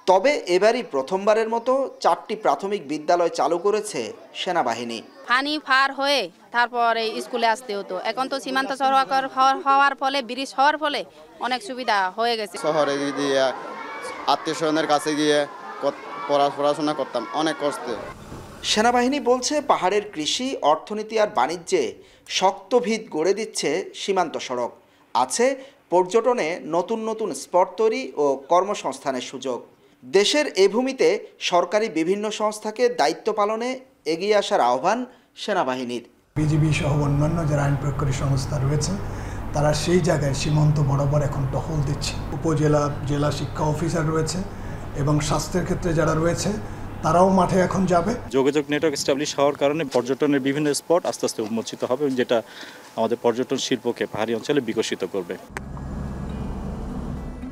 Speaker 25: তবে এবারই প্রথমবারের মতো 4টি প্রাথমিক বিদ্যালয় চালু করেছে সেনাবাহিনী।
Speaker 29: পানি পার হয়ে তারপরে স্কুলে আসতে হতো, এখন তো সীমান্ত সড়ক হওয়ার ফলে, ব্রিজ হওয়ার ফলে অনেক সুবিধা হয়ে গেছে।
Speaker 30: শহরে গিয়ে আত্মীয়স্বজনের কাছে গিয়ে পড়াশোনা করতাম অনেক কষ্টে।
Speaker 25: সেনাবাহিনী বলছে পাহাড়ের কৃষি, অর্থনীতি আর বাণিজ্যে শক্ত ভিত গড়ে দিচ্ছে সীমান্ত সড়ক। আছে পর্যটনে নতুন নতুন স্পট তৈরি ও কর্মসংস্থানের সুযোগ। দেশের এ ভূমিতে সরকারি বিভিন্ন সংস্থাকে দায়িত্ব পালনে এগিয়ে আসার আহ্বান সেনাবাহিনীর।
Speaker 31: বিজিবি সহ অন্যান্য যারা আইন প্রয়োগকারী সংস্থা রয়েছে তারা সেই জায়গায় সীমান্ত বরাবর এখন টহল দিচ্ছে। উপজেলা, জেলা শিক্ষা অফিসার রয়েছে এবং স্বাস্থ্যের ক্ষেত্রে যারা রয়েছে তারাও মাঠে এখন যাবে।
Speaker 4: যোগাযোগ নেটওয়ার্ক এস্টাবলিশ হওয়ার কারণে পর্যটনের বিভিন্ন স্পট আস্তে আস্তে উন্মোচিত হবে, যেটা আমাদের পর্যটন শিল্পকে পাহাড়ি অঞ্চলে বিকশিত করবে।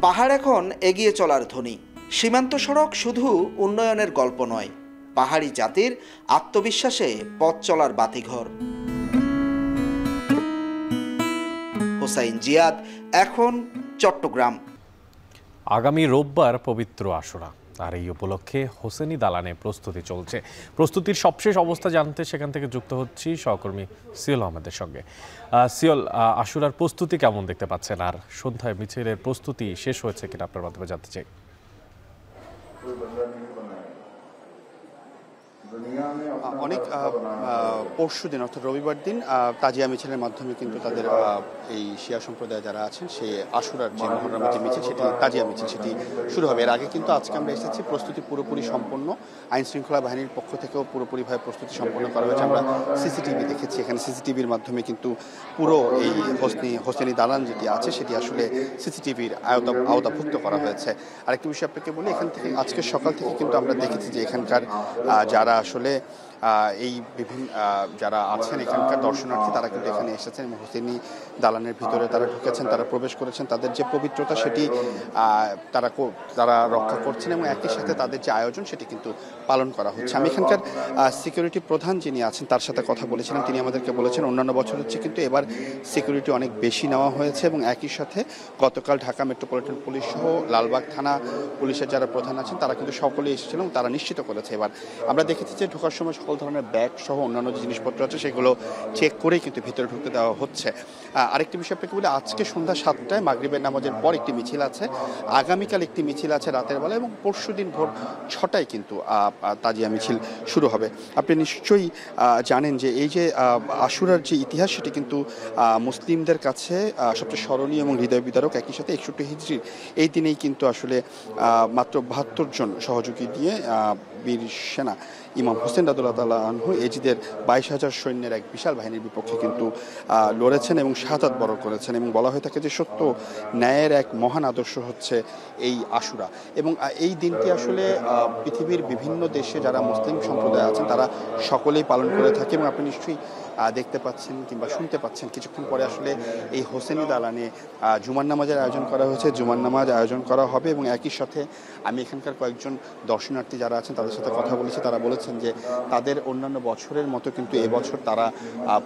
Speaker 25: পাহাড় এখন এগিয়ে চলার ধ্বনি। সীমান্ত সড়ক শুধু উন্নয়নের গল্প নয়, পাহাড়ি জাতির আত্মবিশ্বাসে পথ চলার বাতিঘর। হোসাইন জিয়াদ, এখন চট্টগ্রাম।
Speaker 1: আগামী রোববার পবিত্র আশুরা, আর এই উপলক্ষে হোসেনি দালানে প্রস্তুতি চলছে। প্রস্তুতির সবশেষ অবস্থা জানতে সেখান থেকে যুক্ত হচ্ছি সহকর্মী সিয়ল আহমেদের সঙ্গে। সিয়ল, আশুরার প্রস্তুতি কেমন দেখতে পাচ্ছেন, আর সন্ধ্যায় মিছিলের প্রস্তুতি শেষ হয়েছে কিনা আপনার মাধ্যমে জানতে চাই।
Speaker 10: অনেক পরশু দিন অর্থাৎ রবিবার দিন তাজিয়া মিছিলের মাধ্যমে কিন্তু তাদের এই শিয়া সম্প্রদায় যারা আছেন সেই আশুরার যে মহরমের যে মিছিল, সেটি তাজিয়া মিছিল, সেটি শুরু হবে। এর আগে কিন্তু আজকে আমরা এসেছি, প্রস্তুতি পুরোপুরি সম্পন্ন। আইন শৃঙ্খলা বাহিনীর পক্ষ থেকেও পুরোপুরিভাবে প্রস্তুতি সম্পন্ন করা হয়েছে। আমরা সিসিটিভি দেখেছি, এখানে সিসিটিভির মাধ্যমে কিন্তু পুরো এই হোসেনি দালান যেটি আছে সেটি আসলে সিসিটিভির আওতাভুক্ত করা হয়েছে। আরেকটি বিষয় আপনাকে বলি, এখান থেকে আজকে সকাল থেকে কিন্তু আমরা দেখেছি যে এখানকার যারা আসলে এই বিভিন্ন যারা আছেন এখানকার দর্শনার্থী, তারা কিন্তু এখানে এসেছেন এবং হোসেনি দালানের ভিতরে তারা ঢুকেছেন, তারা প্রবেশ করেছেন। তাদের যে পবিত্রতা সেটি তারা রক্ষা করছেন এবং একই সাথে তাদের যে আয়োজন সেটি কিন্তু পালন করা হচ্ছে। আমি এখানকার সিকিউরিটি প্রধান যিনি আছেন তার সাথে কথা বলেছিলাম। তিনি আমাদেরকে বলেছেন অন্যান্য বছর হচ্ছে কিন্তু এবার সিকিউরিটি অনেক বেশি নেওয়া হয়েছে এবং একই সাথে গতকাল ঢাকা মেট্রোপলিটন পুলিশ সহ লালবাগ থানা পুলিশের যারা প্রধান আছেন তারা কিন্তু সকলেই এসেছিলেন এবং তারা নিশ্চিত করেছে। এবার আমরা দেখেছি যে ঢোকার সময় সকল ধরনের ব্যাগ সহ অন্যান্য যে জিনিসপত্র আছে সেগুলো চেক করেই কিন্তু ভিতরে ঢুকতে দেওয়া হচ্ছে। আরেকটি বিষয় আপনাকে বলি, আজকে সন্ধ্যা 7টায় মাগরিবের নামাজের পর একটি মিছিল আছে, আগামীকাল একটি মিছিল আছে রাতের বেলা এবং পরশুদিন ভোর 6টায় কিন্তু তাজিয়া মিছিল শুরু হবে। আপনি নিশ্চয়ই জানেন যে এই যে আশুরার যে ইতিহাস সেটি কিন্তু মুসলিমদের কাছে সবচেয়ে স্মরণীয় এবং হৃদয় বিদারক। একই সাথে 61 হিজরির এই দিনেই কিন্তু আসলে মাত্র 72 জন সহযোগী দিয়ে বীর সেনা ইমাম হোসেন রাদিয়াল্লাহু তাআলা আনহু এজিদের 22,000 সৈন্যের এক বিশাল বাহিনীর বিপক্ষে কিন্তু লড়েছেন এবং শাহাদাত বরণ করেছেন। এবং বলা হয়ে থাকে যে সত্য ন্যায়ের এক মহান আদর্শ হচ্ছে এই আশুরা। এবং এই দিনটি আসলে পৃথিবীর বিভিন্ন দেশে যারা মুসলিম সম্প্রদায় আছেন তারা সকলেই পালন করে থাকে এবং আপনি নিশ্চয়ই দেখতে পাচ্ছেন কিংবা শুনতে পাচ্ছেন কিছুক্ষণ পরে আসলে এই হোসেনি দালানে জুমার নামাজের আয়োজন করা হয়েছে, জুমার নামাজ আয়োজন করা হবে। এবং একই সাথে আমি এখানকার কয়েকজন দর্শনার্থী যারা আছেন তাদের সাথে কথা বলেছি, তারা বলেছেন যে তাদের অন্যান্য বছরের মতো কিন্তু এবছর তারা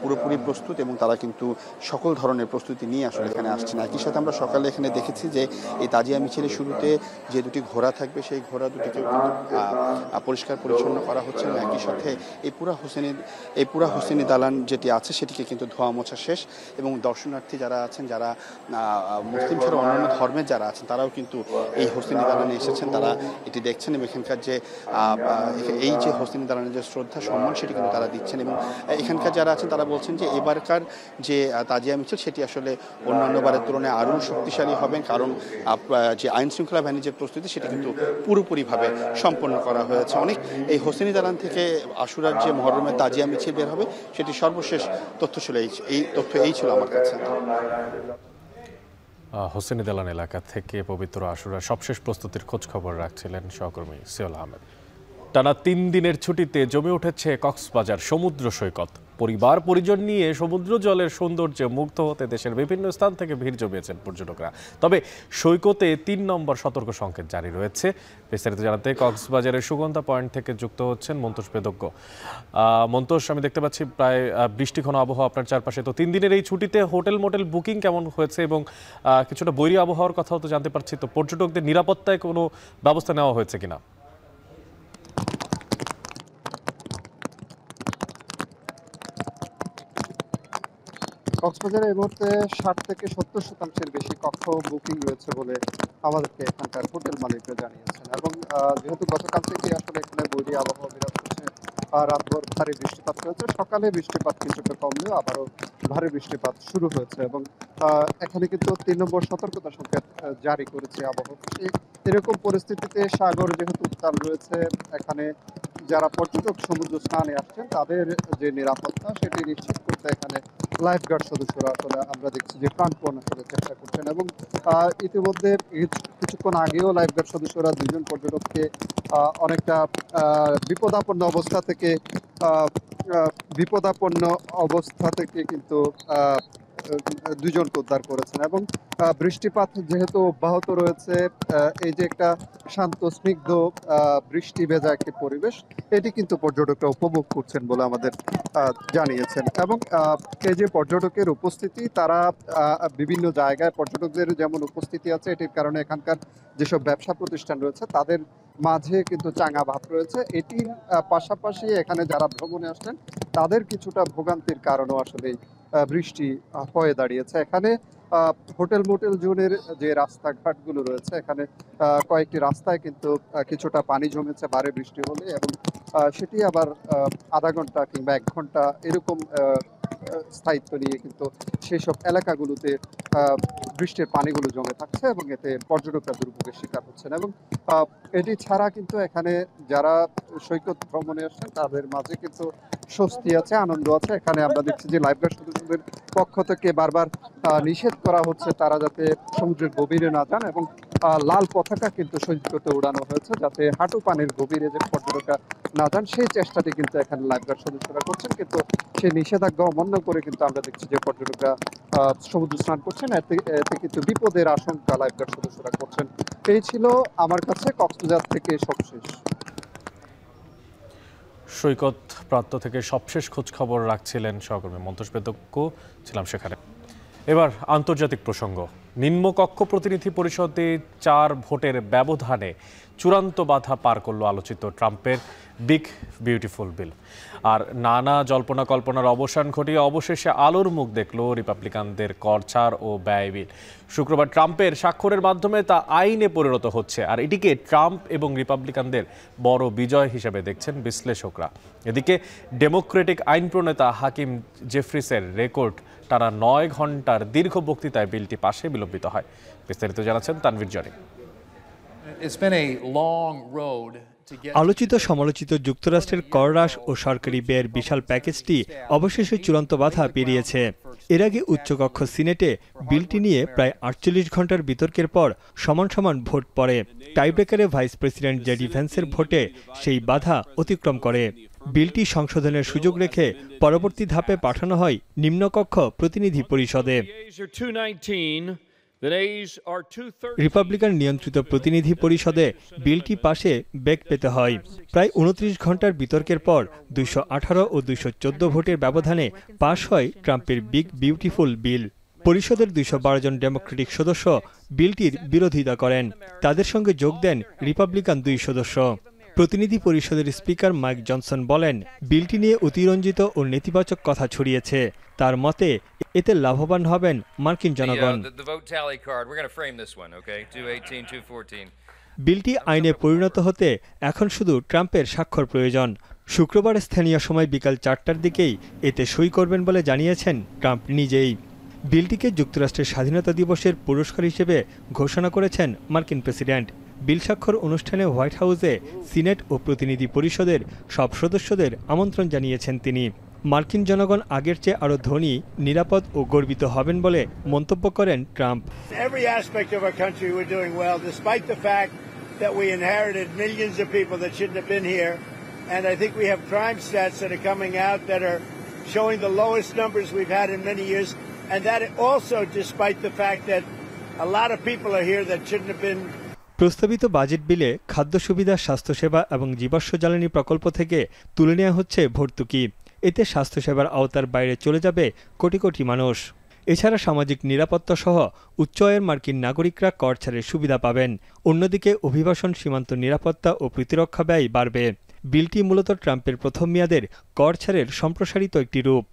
Speaker 10: পুরোপুরি প্রস্তুত এবং তারা কিন্তু সকল ধরনের প্রস্তুতি নিয়ে আসলে এখানে আসছেন। একই সাথে আমরা সকালে এখানে দেখেছি যে এই তাজিয়া মিছিলের শুরুতে যে দুটি ঘোড়া থাকবে সেই ঘোড়া দুটিকেও কিন্তু পরিষ্কার পরিচ্ছন্ন করা হচ্ছে এবং একই সাথে এই পুরা হোসেনি দালান যেটি আছে সেটিকে কিন্তু ধোয়া মোছা শেষ এবং দর্শনার্থী যারা আছেন, যারা মুসলিম ছাড়া অন্যান্য ধর্মের যারা আছেন তারাও কিন্তু এই হোসেনি দালানে এসেছেন, তারা এটি দেখছেন এবং এখানকার যে এই যে হোসেনি দালানের যে শ্রদ্ধা সম্মান সেটি কিন্তু তারা দিচ্ছেন। এবং এখানকার যারা আছেন তারা বলছেন যে এবারকার যে তাজিয়া মিছিল সেটি আসলে অন্যান্য বারের তুলনায় আরও শক্তিশালী হবে, কারণ যে আইন শৃঙ্খলা বাহিনীর যে প্রস্তুতি সেটি কিন্তু পুরোপুরিভাবে সম্পন্ন করা হয়েছে। অনেক এই হোসেনি দালান থেকে আশুরার যে মহরমের তাজিয়া মিছিল বের হবে সেটি সর্বশেষ তথ্য ছিল এই ছিল আমার কাছে।
Speaker 1: হোসেনি দালান এলাকা থেকে পবিত্র আশুরার সবশেষ প্রস্তুতির খোঁজ খবর রাখছিলেন সহকর্মী সিয়ল আহমেদ। টানা 3 দিনের ছুটিতে জমে উঠেছে কক্সবাজার সমুদ্র সৈকত। পরিবার পরিজন নিয়ে সমুদ্র জলের সৌন্দর্যে মুগ্ধ হতে দেশের বিভিন্ন স্থান থেকে ভিড় জমিয়েছেন পর্যটকরা। তবে সৈকতে 3 নম্বর সতর্ক সংকেত জারি রয়েছে। বিস্তারিত জানাতে কক্সবাজারের সুগন্ধা পয়েন্ট থেকে যুক্ত হচ্ছেন মন্তোষ বেদজ্ঞ। মন্তোষ, আমি দেখতে পাচ্ছি প্রায় বৃষ্টিঘন আবহাওয়া আপনার চারপাশে। তো 3 দিনের এই ছুটিতে হোটেল মোটেল বুকিং কেমন হয়েছে এবং কিছুটা বৈরী আবহাওয়ার কথাও তো জানতে পারছি। তো পর্যটকদের নিরাপত্তায় কোনো ব্যবস্থা নেওয়া হয়েছে কিনা?
Speaker 12: কক্সবাজারে এই মুহূর্তে 60 থেকে 70% বেশি কক্ষ বুকিং রয়েছে বলে আমাদেরকে এখানকার হোটেল মালিকরা জানিয়েছেন। এবং যেহেতু গতকাল থেকে আসলে এখানে বৈরী আবহাওয়া বিরাজ করছে, রাতভর ভারী বৃষ্টিপাত হয়েছে, সকালে বৃষ্টিপাত কিছুটা কমলেও আবারও ভারী বৃষ্টিপাত শুরু হয়েছে এবং এখানে কিন্তু 3 নম্বর সতর্কতা সংকেত জারি করেছে আবহাওয়া। এরকম পরিস্থিতিতে সাগর যেহেতু উত্তাল রয়েছে, এখানে যারা পর্যটক সমুদ্র স্নানে আসছেন তাদের যে নিরাপত্তা সেটি নিশ্চিত করতে এখানে লাইফগার্ড সদস্যরা আসলে আমরা দেখছি যে প্রাণপণ আসলে চেষ্টা করছেন। এবং ইতিমধ্যে কিছুক্ষণ আগেও লাইফগার্ড সদস্যরা 2 জন পর্যটককে অনেকটা বিপদাপন্ন অবস্থা থেকে কিন্তু দুজনকে উদ্ধার করেছেন। এবং বৃষ্টিপাত যেহেতু অব্যাহত রয়েছে, এই যে একটা শান্ত স্নিগ্ধ বৃষ্টি ভেজা একটি পরিবেশ, এটি কিন্তু পর্যটকরা উপভোগ করছেন বলে আমাদের জানিয়েছেন। এবং এই যে পর্যটকের উপস্থিতি, তারা বিভিন্ন জায়গায় পর্যটকদের যেমন উপস্থিতি আছে, এটির কারণে এখানকার যেসব ব্যবসা প্রতিষ্ঠান রয়েছে তাদের মাঝে কিন্তু চাঙ্গা ভাব রয়েছে। এটির পাশাপাশি এখানে যারা ভ্রমণে আসছেন তাদের কিছুটা ভোগান্তির কারণও আসলে বৃষ্টি হয়ে দাঁড়িয়েছে। এখানে হোটেল মোটেল জোনের যে রাস্তাঘাটগুলো রয়েছে, এখানে কয়েকটি রাস্তায় কিন্তু কিছুটা পানি জমেছে ভারী বৃষ্টি হলে, এবং সেটি আবার আধা ঘন্টা কিংবা 1 ঘন্টা এরকম স্থায়িত্ব নিয়ে কিন্তু সেই সব এলাকাগুলোতে বৃষ্টির পানিগুলো জমে থাকছে, এবং এতে পর্যটকরা দুর্ভোগের শিকার হচ্ছেন। এবং এটি ছাড়া কিন্তু এখানে যারা সৈকত ভ্রমণে আসছেন তাদের মাঝে কিন্তু স্বস্তি আছে, আনন্দ আছে। এখানে আমরা দেখছি যে লাইফগার্ড সদস্যদের পক্ষ থেকে বারবার নিষেধ করা হচ্ছে তারা যাতে সমুদ্রের গভীরে না যান, এবং লাল পতাকা কিন্তু সৈকতে উড়ানো হয়েছে যাতে হাঁটু পানির গভীরে যে পর্যটকরা না যান, সেই চেষ্টাটি কিন্তু এখানে লাইফগার্ড সদস্যরা করছেন। কিন্তু সেই নিষেধাজ্ঞা অমান্য করে কিন্তু আমরা দেখছি যে পর্যটকরা সমুদ্র স্নান করছেন, এতে কিন্তু বিপদের আশঙ্কা লাইফগার্ড সদস্যরা করছেন। এই ছিল আমার কাছে কক্সবাজার থেকে সবশেষ।
Speaker 1: সৈকত প্রান্ত থেকে সবশেষ খোঁজ খবর রাখছিলেন সহকর্মী মন্তোষ বেদজ্ঞ, ছিলাম সেখানে। এবার আন্তর্জাতিক প্রসঙ্গ। নিম্নকক্ষ প্রতিনিধি পরিষদে 4 ভোটের ব্যবধানে চূড়ান্ত বাধা পার করল আলোচিত ট্রাম্পের বিগ বিউটিফুল বিল। আর নানা জল্পনা কল্পনার অবসান ঘটিয়ে অবশেষে আলোর মুখ দেখল রিপাবলিকানদের কর ছাড় ও ব্যয় বিল। শুক্রবার ট্রাম্পের স্বাক্ষরের মাধ্যমে তা আইনে পরিণত হচ্ছে, আর এটিকে ট্রাম্প এবং রিপাবলিকানদের বড় বিজয় হিসেবে দেখছেন বিশ্লেষকরা। এদিকে ডেমোক্রেটিক আইন প্রণেতা হাকিম জেফ্রিসের রেকর্ড টানা 9 ঘন্টার দীর্ঘ বক্তৃতায় বিলটি পাশে বিলম্বিত হয়। বিস্তারিত জানাচ্ছেন তানভীর জনি।
Speaker 8: আলোচিত সমালোচিত যুক্তরাষ্ট্রের কর হ্রাস ও সরকারি ব্যয়ের বিশাল প্যাকেজটি অবশেষে চূড়ান্ত বাধা পেরিয়েছে। এর আগে উচ্চকক্ষ সিনেটে বিলটি নিয়ে প্রায় 48 ঘন্টার বিতর্কের পর সমান সমান ভোট পড়ে। টাইব্রেকারে ভাইস প্রেসিডেন্ট জেডি ভ্যান্সের ভোটে সেই বাধা অতিক্রম করে। বিলটি সংশোধনের সুযোগ রেখে পরবর্তী ধাপে পাঠানো হয় নিম্নকক্ষ প্রতিনিধি পরিষদে। রিপাবলিকান নিয়ন্ত্রিত প্রতিনিধি পরিষদে বিলটি পাশে বেগ পেতে হয়। প্রায় 29 ঘন্টার বিতর্কের পর 218 ও 214 ভোটের ব্যবধানে পাশ হয় ট্রাম্পের বিগ বিউটিফুল বিল। পরিষদের 212 জন ডেমোক্রেটিক সদস্য বিলটির বিরোধিতা করেন। তাদের সঙ্গে যোগ দেন রিপাবলিকান 2 সদস্য। প্রতিনিধি পরিষদের স্পিকার মাইক জনসন বলেন, বিলটি নিয়ে অতিরঞ্জিত ও নেতিবাচক কথা ছড়িয়েছে। তার মতে এতে লাভবান হবেন মার্কিন জনগণ। বিলটি আইনে পরিণত হতে এখন শুধু ট্রাম্পের স্বাক্ষর প্রয়োজন। শুক্রবার স্থানীয় সময় বিকাল 4টার দিকেই এতে সই করবেন বলে জানিয়েছেন ট্রাম্প নিজেই। বিলটিকে যুক্তরাষ্ট্রের স্বাধীনতা দিবসের পুরস্কার হিসেবে ঘোষণা করেছেন মার্কিন প্রেসিডেন্ট। বিল স্বাক্ষর অনুষ্ঠানে হোয়াইট হাউসে সিনেট ও প্রতিনিধি পরিষদের সব সদস্যদের আমন্ত্রণ জানিয়েছেন তিনি। মার্কিন জনগণ আগের চেয়ে আরও ধনী, নিরাপদ ও গর্বিত হবেন বলে মন্তব্য করেন ট্রাম্প। প্রস্তাবিত বাজেট বিলে খাদ্য সুবিধা, স্বাস্থ্যসেবা এবং জীবাশ্ম জ্বালানি প্রকল্প থেকে তুলে নেওয়া হচ্ছে ভর্তুকি। এতে স্বাস্থ্যসেবার আওতার বাইরে চলে যাবে কোটি কোটি মানুষ। এছাড়া সামাজিক নিরাপত্তা সহ উচ্চ আয়ের মার্কিন নাগরিকরা কর ছাড়ের সুবিধা পাবেন। অন্যদিকে অভিবাসন, সীমান্ত নিরাপত্তা ও প্রতিরক্ষা ব্যয় বাড়বে। বিলটি মূলত ট্রাম্পের প্রথম মেয়াদের কর ছাড়ের সম্প্রসারিত একটি রূপ।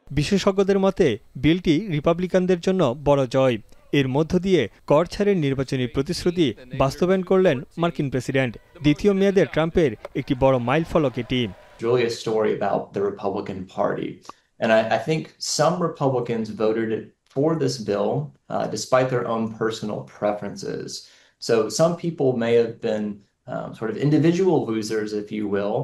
Speaker 8: বিশেষজ্ঞদের মতে বিলটি রিপাবলিকানদের জন্য বড় জয়। এর মধ্য দিয়ে কর ছাড়ের নির্বাচনী প্রতিশ্রুতি বাস্তবায়ন করলেন মার্কিন প্রেসিডেন্ট। দ্বিতীয় মেয়াদে ট্রাম্পের একটি বড় মাইলফলক এটি।
Speaker 13: Really a story about the Republican Party. And I think some Republicans voted for this bill despite their own personal preferences. So some people may have been sort of individual losers, if you will.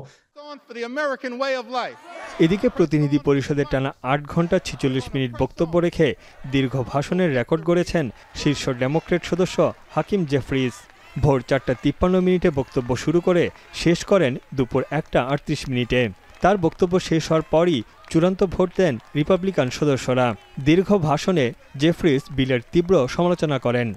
Speaker 8: এদিকে প্রতিনিধি পরিষদের টানা 8 ঘন্টা 46 মিনিট বক্তব্য রেখে দীর্ঘ ভাষণের রেকর্ড গড়েছেন শীর্ষ ডেমোক্রেট সদস্য হাকিম জেফ্রিস। ভোর 4:53 বক্তব্য শুরু করে শেষ করেন দুপুর 1:38। তার বক্তব্য শেষ হওয়ার পরই চূড়ান্ত ভোট দেন রিপাবলিকান সদস্যরা। দীর্ঘ ভাষণে জেফ্রিস বিলের তীব্র সমালোচনা করেন।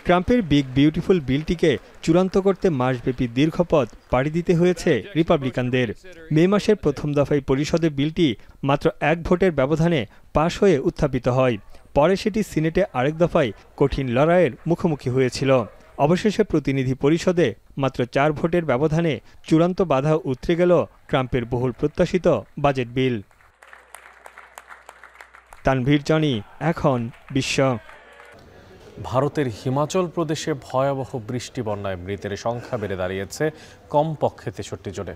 Speaker 8: ট্রাম্পের বিগ বিউটিফুল বিলটিকে চূড়ান্ত করতে মাসব্যাপী দীর্ঘ পথ পাড়ি দিতে হয়েছে রিপাবলিকানদের। মে মাসের প্রথম দফায় পরিষদে বিলটি মাত্র 1 ভোটের ব্যবধানে পাশ হয়ে উত্থাপিত হয়। পরে সেটি সিনেটে আরেক দফায় কঠিন লড়াইয়ের মুখোমুখি হয়েছিল। অবশেষে প্রতিনিধি পরিষদে মাত্র 4 ভোটের ব্যবধানে চূড়ান্ত বাধা উতরে গেল ট্রাম্পের বহুল প্রত্যাশিত বাজেট বিল। তানভীর জনি, এখন বিশ্ব।
Speaker 1: ভারতের হিমাচল প্রদেশে ভয়াবহ বৃষ্টি বন্যায় মৃতের সংখ্যা বেড়ে দাঁড়িয়েছে কমপক্ষে 63 জনে,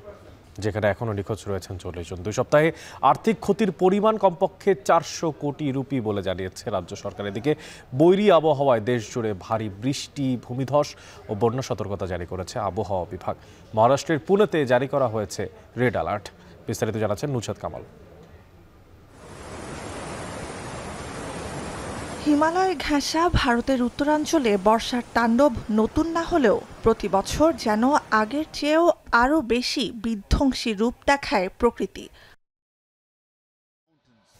Speaker 1: যেখানে এখনও নিখোঁজ রয়েছেন 40 জন। 2 সপ্তাহে আর্থিক ক্ষতির পরিমাণ কমপক্ষে 400 কোটি রুপি বলে জানিয়েছে রাজ্য সরকার। এদিকে বৈরী আবহাওয়ায় দেশ জুড়ে ভারী বৃষ্টি, ভূমিধস ও বন্যা সতর্কতা জারি করেছে আবহাওয়া বিভাগ। মহারাষ্ট্রের পুনেতে জারি করা হয়েছে রেড অ্যালার্ট। বিস্তারিত জানাচ্ছেন নুসরাত কামাল।
Speaker 11: হিমালয় ঘেঁষা ভারতের উত্তরাঞ্চলে বর্ষার তাণ্ডব নতুন না হলেও প্রতি বছর যেন আগের চেয়েও আরও বেশি বিধ্বংসী রূপ দেখায় প্রকৃতি।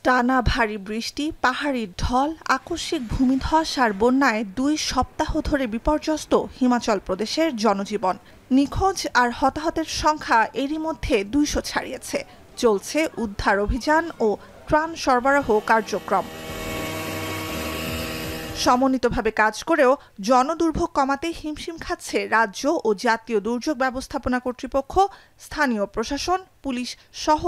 Speaker 11: টানা ভারী বৃষ্টি, পাহাড়ি ঢল, আকস্মিক ভূমিধস আর বন্যায় 2 সপ্তাহ ধরে বিপর্যস্ত হিমাচল প্রদেশের জনজীবন। নিখোঁজ আর হতাহতের সংখ্যা এরই মধ্যে 200 ছাড়িয়েছে। চলছে উদ্ধার অভিযান ও ত্রাণ সরবরাহ কার্যক্রম। সমন্বিতভাবে কাজ করেও জনদুর্ভোগ কমাতে হিমশিম খাচ্ছে রাজ্য ও জাতীয় দুর্যোগ ব্যবস্থাপনা কর্তৃপক্ষ, স্থানীয় প্রশাসন, পুলিশ সহ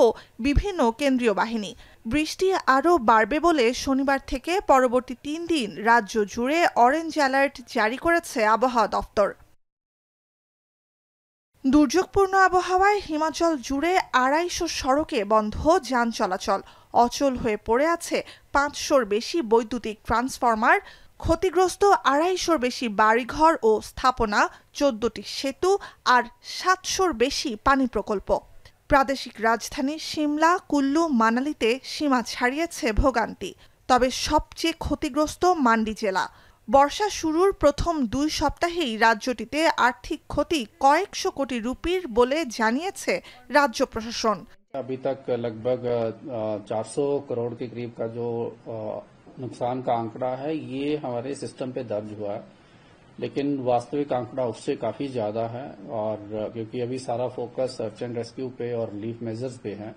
Speaker 11: বিভিন্ন কেন্দ্রীয় বাহিনী। বৃষ্টি আরও বাড়বে বলে শনিবার থেকে পরবর্তী 3 দিন রাজ্য জুড়ে অরেঞ্জ অ্যালার্ট জারি করেছে আবহাওয়া দফতর। দুর্যোগপূর্ণ আবহাওয়ায় হিমাচল জুড়ে 250 সড়কে বন্ধ যান চলাচল। অচল হয়ে পড়ে আছে 500-র বেশি বৈদ্যুতিক ট্রান্সফরমার, ক্ষতিগ্রস্ত 250-র বেশি বাড়িঘর ও স্থাপনা, 14টি সেতু আর 700-র বেশি পানি প্রকল্প। প্রাদেশিক রাজধানী সিমলা, কুল্লু, মানালিতে সীমা ছাড়িয়েছে ভোগান্তি। তবে সবচেয়ে ক্ষতিগ্রস্ত মান্ডি জেলা। বর্ষা শুরুর প্রথম 2 সপ্তাহেই রাজ্যটিতে আর্থিক ক্ষতি কয়েকশো কোটি রুপির বলে জানিয়েছে রাজ্য প্রশাসন।
Speaker 14: अभी तक लगभग 400 करोड़ के करीब का जो नुकसान का आंकड़ा है ये हमारे सिस्टम पे दर्ज हुआ है, लेकिन वास्तविक आंकड़ा उससे काफी ज्यादा है। और क्योंकि अभी सारा फोकस सर्च एंड रेस्क्यू पे और रिलीफ मेजर्स पे है,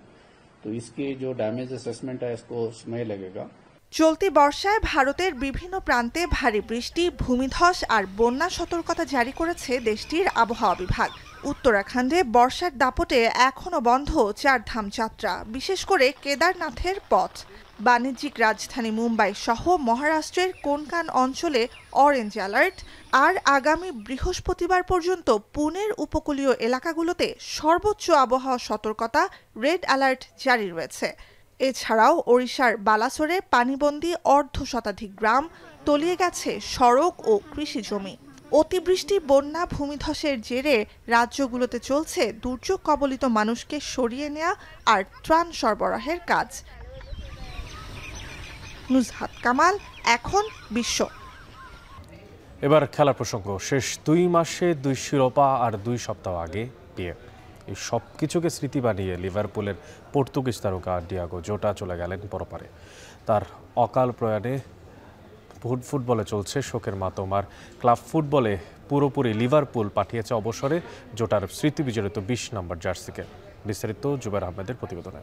Speaker 14: तो इसकी जो डैमेज असेसमेंट है इसको समय लगेगा।
Speaker 11: চলতি বর্ষায় ভারতের বিভিন্ন প্রান্তে ভারী বৃষ্টি, ভূমিধস আর বন্যা সতর্কতা জারি করেছে দেশটির আবহাওয়া বিভাগ। উত্তরাখণ্ডে বর্ষার দাপটে এখনও বন্ধ 4 ধাম যাত্রা, বিশেষ করে কেদারনাথের পথ। বাণিজ্যিক রাজধানী মুম্বাই সহ মহারাষ্ট্রের কোনকান অঞ্চলে অরেঞ্জ অ্যালার্ট। আর আগামী বৃহস্পতিবার পর্যন্ত পুনের উপকূলীয় এলাকাগুলোতে সর্বোচ্চ আবহাওয়া সতর্কতা রেড অ্যালার্ট জারি রয়েছে। এছাড়াও ওড়িশার বালাসোরে পানিবন্দী 1/2 গ্রাম, তলিয়ে গেছে সড়ক ও কৃষি জমি। অতিবৃষ্টি, বন্যা, ভূমিধসের জেরে রাজ্যগুলোতে চলছে দুর্যোগ কবলিত মানুষকে সরিয়ে নেওয়া আর ত্রাণ সরবরাহের কাজ। নুসরাত কামাল, এখন বিশ্ব।
Speaker 1: এবার খেলার প্রসঙ্গ। শেষ 2 মাসে 2 শিরোপা আর 2 সপ্তাহ আগে বিয়ে, এই সব কিছুকে স্মৃতি বানিয়ে লিভারপুলের পর্তুগিজ তারকা ডিয়াগো জোটা চলে গেলেন পরপারে। তার অকাল প্রয়াণে ফুটবলে চলছে শোকের মাতম। আর ক্লাব ফুটবলে পুরোপুরি লিভারপুল পাঠিয়েছে অবসরে জোটার স্মৃতি বিজড়িত 20 নম্বর জার্সিকে। বিস্তারিত জুবের আহমেদের প্রতিবেদনে।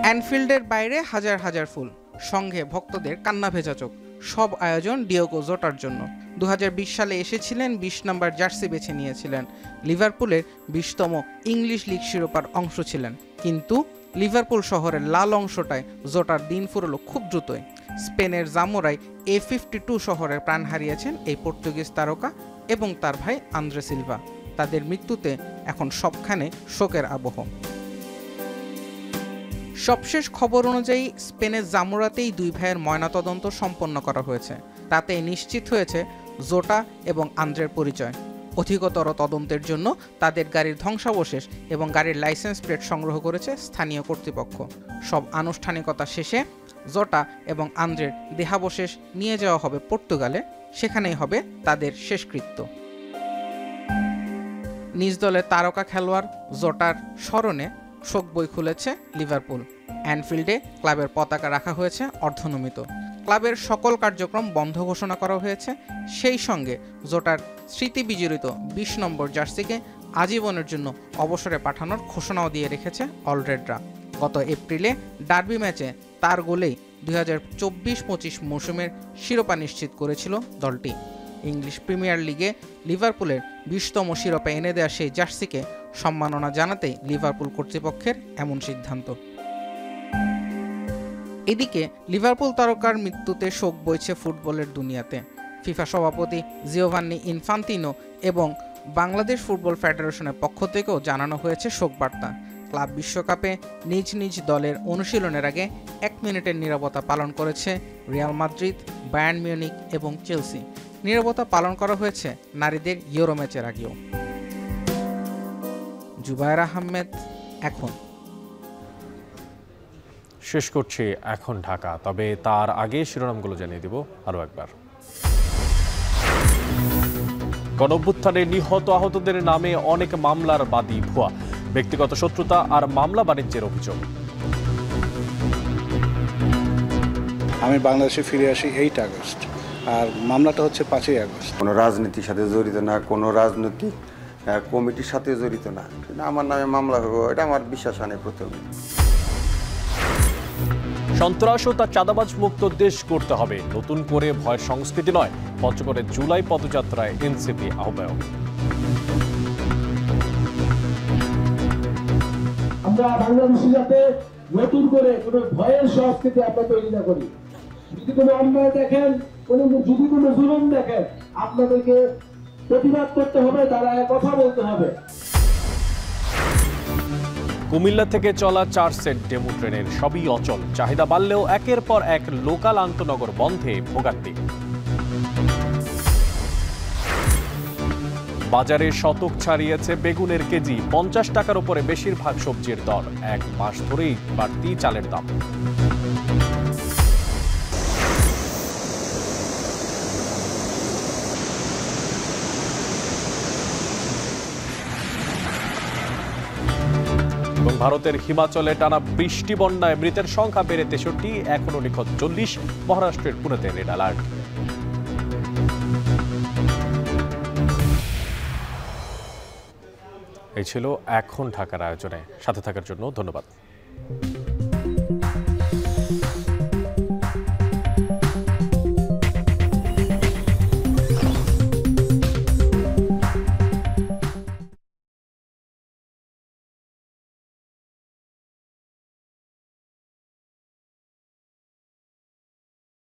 Speaker 15: অ্যানফিল্ডের বাইরে হাজার হাজার ফুল, সঙ্গে ভক্তদের কান্না ভেজা চোখ। সব আয়োজন ডিয়েগো জোটার জন্য। 2020 সালে এসেছিলেন, 20 নম্বর জার্সি বেছে নিয়েছিলেন। লিভারপুলের 20তম ইংলিশ লিগ শিরোপার অংশ ছিলেন, কিন্তু লিভারপুল শহরের লাল অংশটায় জোটার দিন ফুরলো খুব দ্রুতই। স্পেনের জামোরায় A52 শহরে প্রাণ হারিয়েছেন এই পর্তুগিজ তারকা এবং তার ভাই আন্দ্রে সিলভা। তাদের মৃত্যুতে এখন সবখানে শোকের আবহ। সবশেষ খবর অনুযায়ী স্পেনের জামোরাতেই 2 ভাইয়ের ময়নাতদন্ত সম্পন্ন করা হয়েছে। তাতে নিশ্চিত হয়েছে জোটা এবং আন্দ্রের পরিচয়। অধিকতর তদন্তের জন্য তাদের গাড়ির ধ্বংসাবশেষ এবং গাড়ির লাইসেন্স প্লেট সংগ্রহ করেছে স্থানীয় কর্তৃপক্ষ। সব আনুষ্ঠানিকতা শেষে জোটা এবং আন্দ্রের দেহাবশেষ নিয়ে যাওয়া হবে পর্তুগালে, সেখানেই হবে তাদের শেষকৃত্য। নিজ দলের তারকা খেলোয়াড় জোটার স্মরণে শোক বই খুলেছে লিভারপুল। অ্যানফিল্ডে ক্লাবের পতাকা রাখা হয়েছে অর্ধনমিত। ক্লাবের সকল কার্যক্রম বন্ধ ঘোষণা করা হয়েছে। সেই সঙ্গে জোটার স্মৃতি বিজড়িত ২০ নম্বর জার্সিকে আজীবনের জন্য অবসরে পাঠানোর ঘোষণাও দিয়ে রেখেছে অলরেডরা। গত এপ্রিলে ডার্বি ম্যাচে তার গোলেই ২০২৪-২৫ মৌসুমের শিরোপা নিশ্চিত করেছিল দলটি। ইংলিশ প্রিমিয়ার লিগে লিভারপুলের ২০তম শিরোপা এনে দেওয়া সেই জার্সিকে সম্মাননা জানাতেই লিভারপুল কর্তৃপক্ষের এমন সিদ্ধান্ত। এদিকে লিভারপুল তারকার মৃত্যুতে শোক বইছে ফুটবলের দুনিয়াতে। ফিফা সভাপতি জিওভান্নি ইনফান্তিনো এবং বাংলাদেশ ফুটবল ফেডারেশনের পক্ষ থেকেও জানানো হয়েছে শোকবার্তা। ক্লাব বিশ্বকাপে নিজ নিজ দলের অনুশীলনের আগে ১ মিনিটের নীরবতা পালন করেছে রিয়াল মাদ্রিদ, বায়ার্ন মিউনিক এবং চেলসি। নীরবতা পালন করা হয়েছে নারীদের ইউরো ম্যাচের আগেও। জুবায়ের আহমেদ, এখন।
Speaker 1: শেষ করছি এখন ঢাকা, তবে তার আগে শিরোনামগুলো জানিয়ে দিব আরও একবার। গণঅভ্যুত্থানে নিহত আহতদের নামে অনেক মামলার বাদী ভুয়া, ব্যক্তিগত শত্রুতা আর মামলা বাণিজ্যের অভিযোগ।
Speaker 3: আমি বাংলাদেশে ফিরে আসি 8 আগস্ট, আর মামলাটা হচ্ছে 5ই আগস্ট।
Speaker 5: কোনো রাজনীতির সাথে জড়িত না, কোনো রাজনৈতিক কমিটির সাথে জড়িত না, কিন্তু আমার নামে মামলা হবে এটা আমার বিশ্বাস আনে প্রথমে।
Speaker 1: সন্ত্রাস ও তার চাঁদাবাজ মুক্ত দেশ করতে হবে, নতুন করে ভয় সংস্কৃতি নয়। পঞ্চগড়ে জুলাই পদযাত্রায় এনসিপি আহ্বায়ক।
Speaker 16: আমরা বাংলাদেশে যাতে নতুন করে কোনো ভয়ের সংস্কৃতি আমরা তৈরি না করি। যদি কোনো অন্যায় দেখেন, যদি কোনো জুলুম দেখেন, আপনাদেরকে প্রতিবাদ করতে হবে, দাঁড়ায় কথা বলতে হবে।
Speaker 1: কুমিল্লা থেকে চলা 4 সেট ডেমু ট্রেনের সবই অচল, চাহিদা বাড়লেও একের পর এক লোকাল আন্তনগর বন্ধে ভোগান্তি। বাজারে শতক ছাড়িয়েছে বেগুনের কেজি, 50 টাকার উপরে বেশিরভাগ সবজির দর। 1 মাস ধরেই বাড়তি চালের দাম। এবং ভারতের হিমাচলে টানা বৃষ্টি বন্যায় মৃতের সংখ্যা বেড়ে 63, এখনো নিখোঁজ 40। মহারাষ্ট্রের পুনেতে রেড অ্যালার্ট। এই ছিল এখন ঢাকার আয়োজনে। সাথে থাকার জন্য ধন্যবাদ।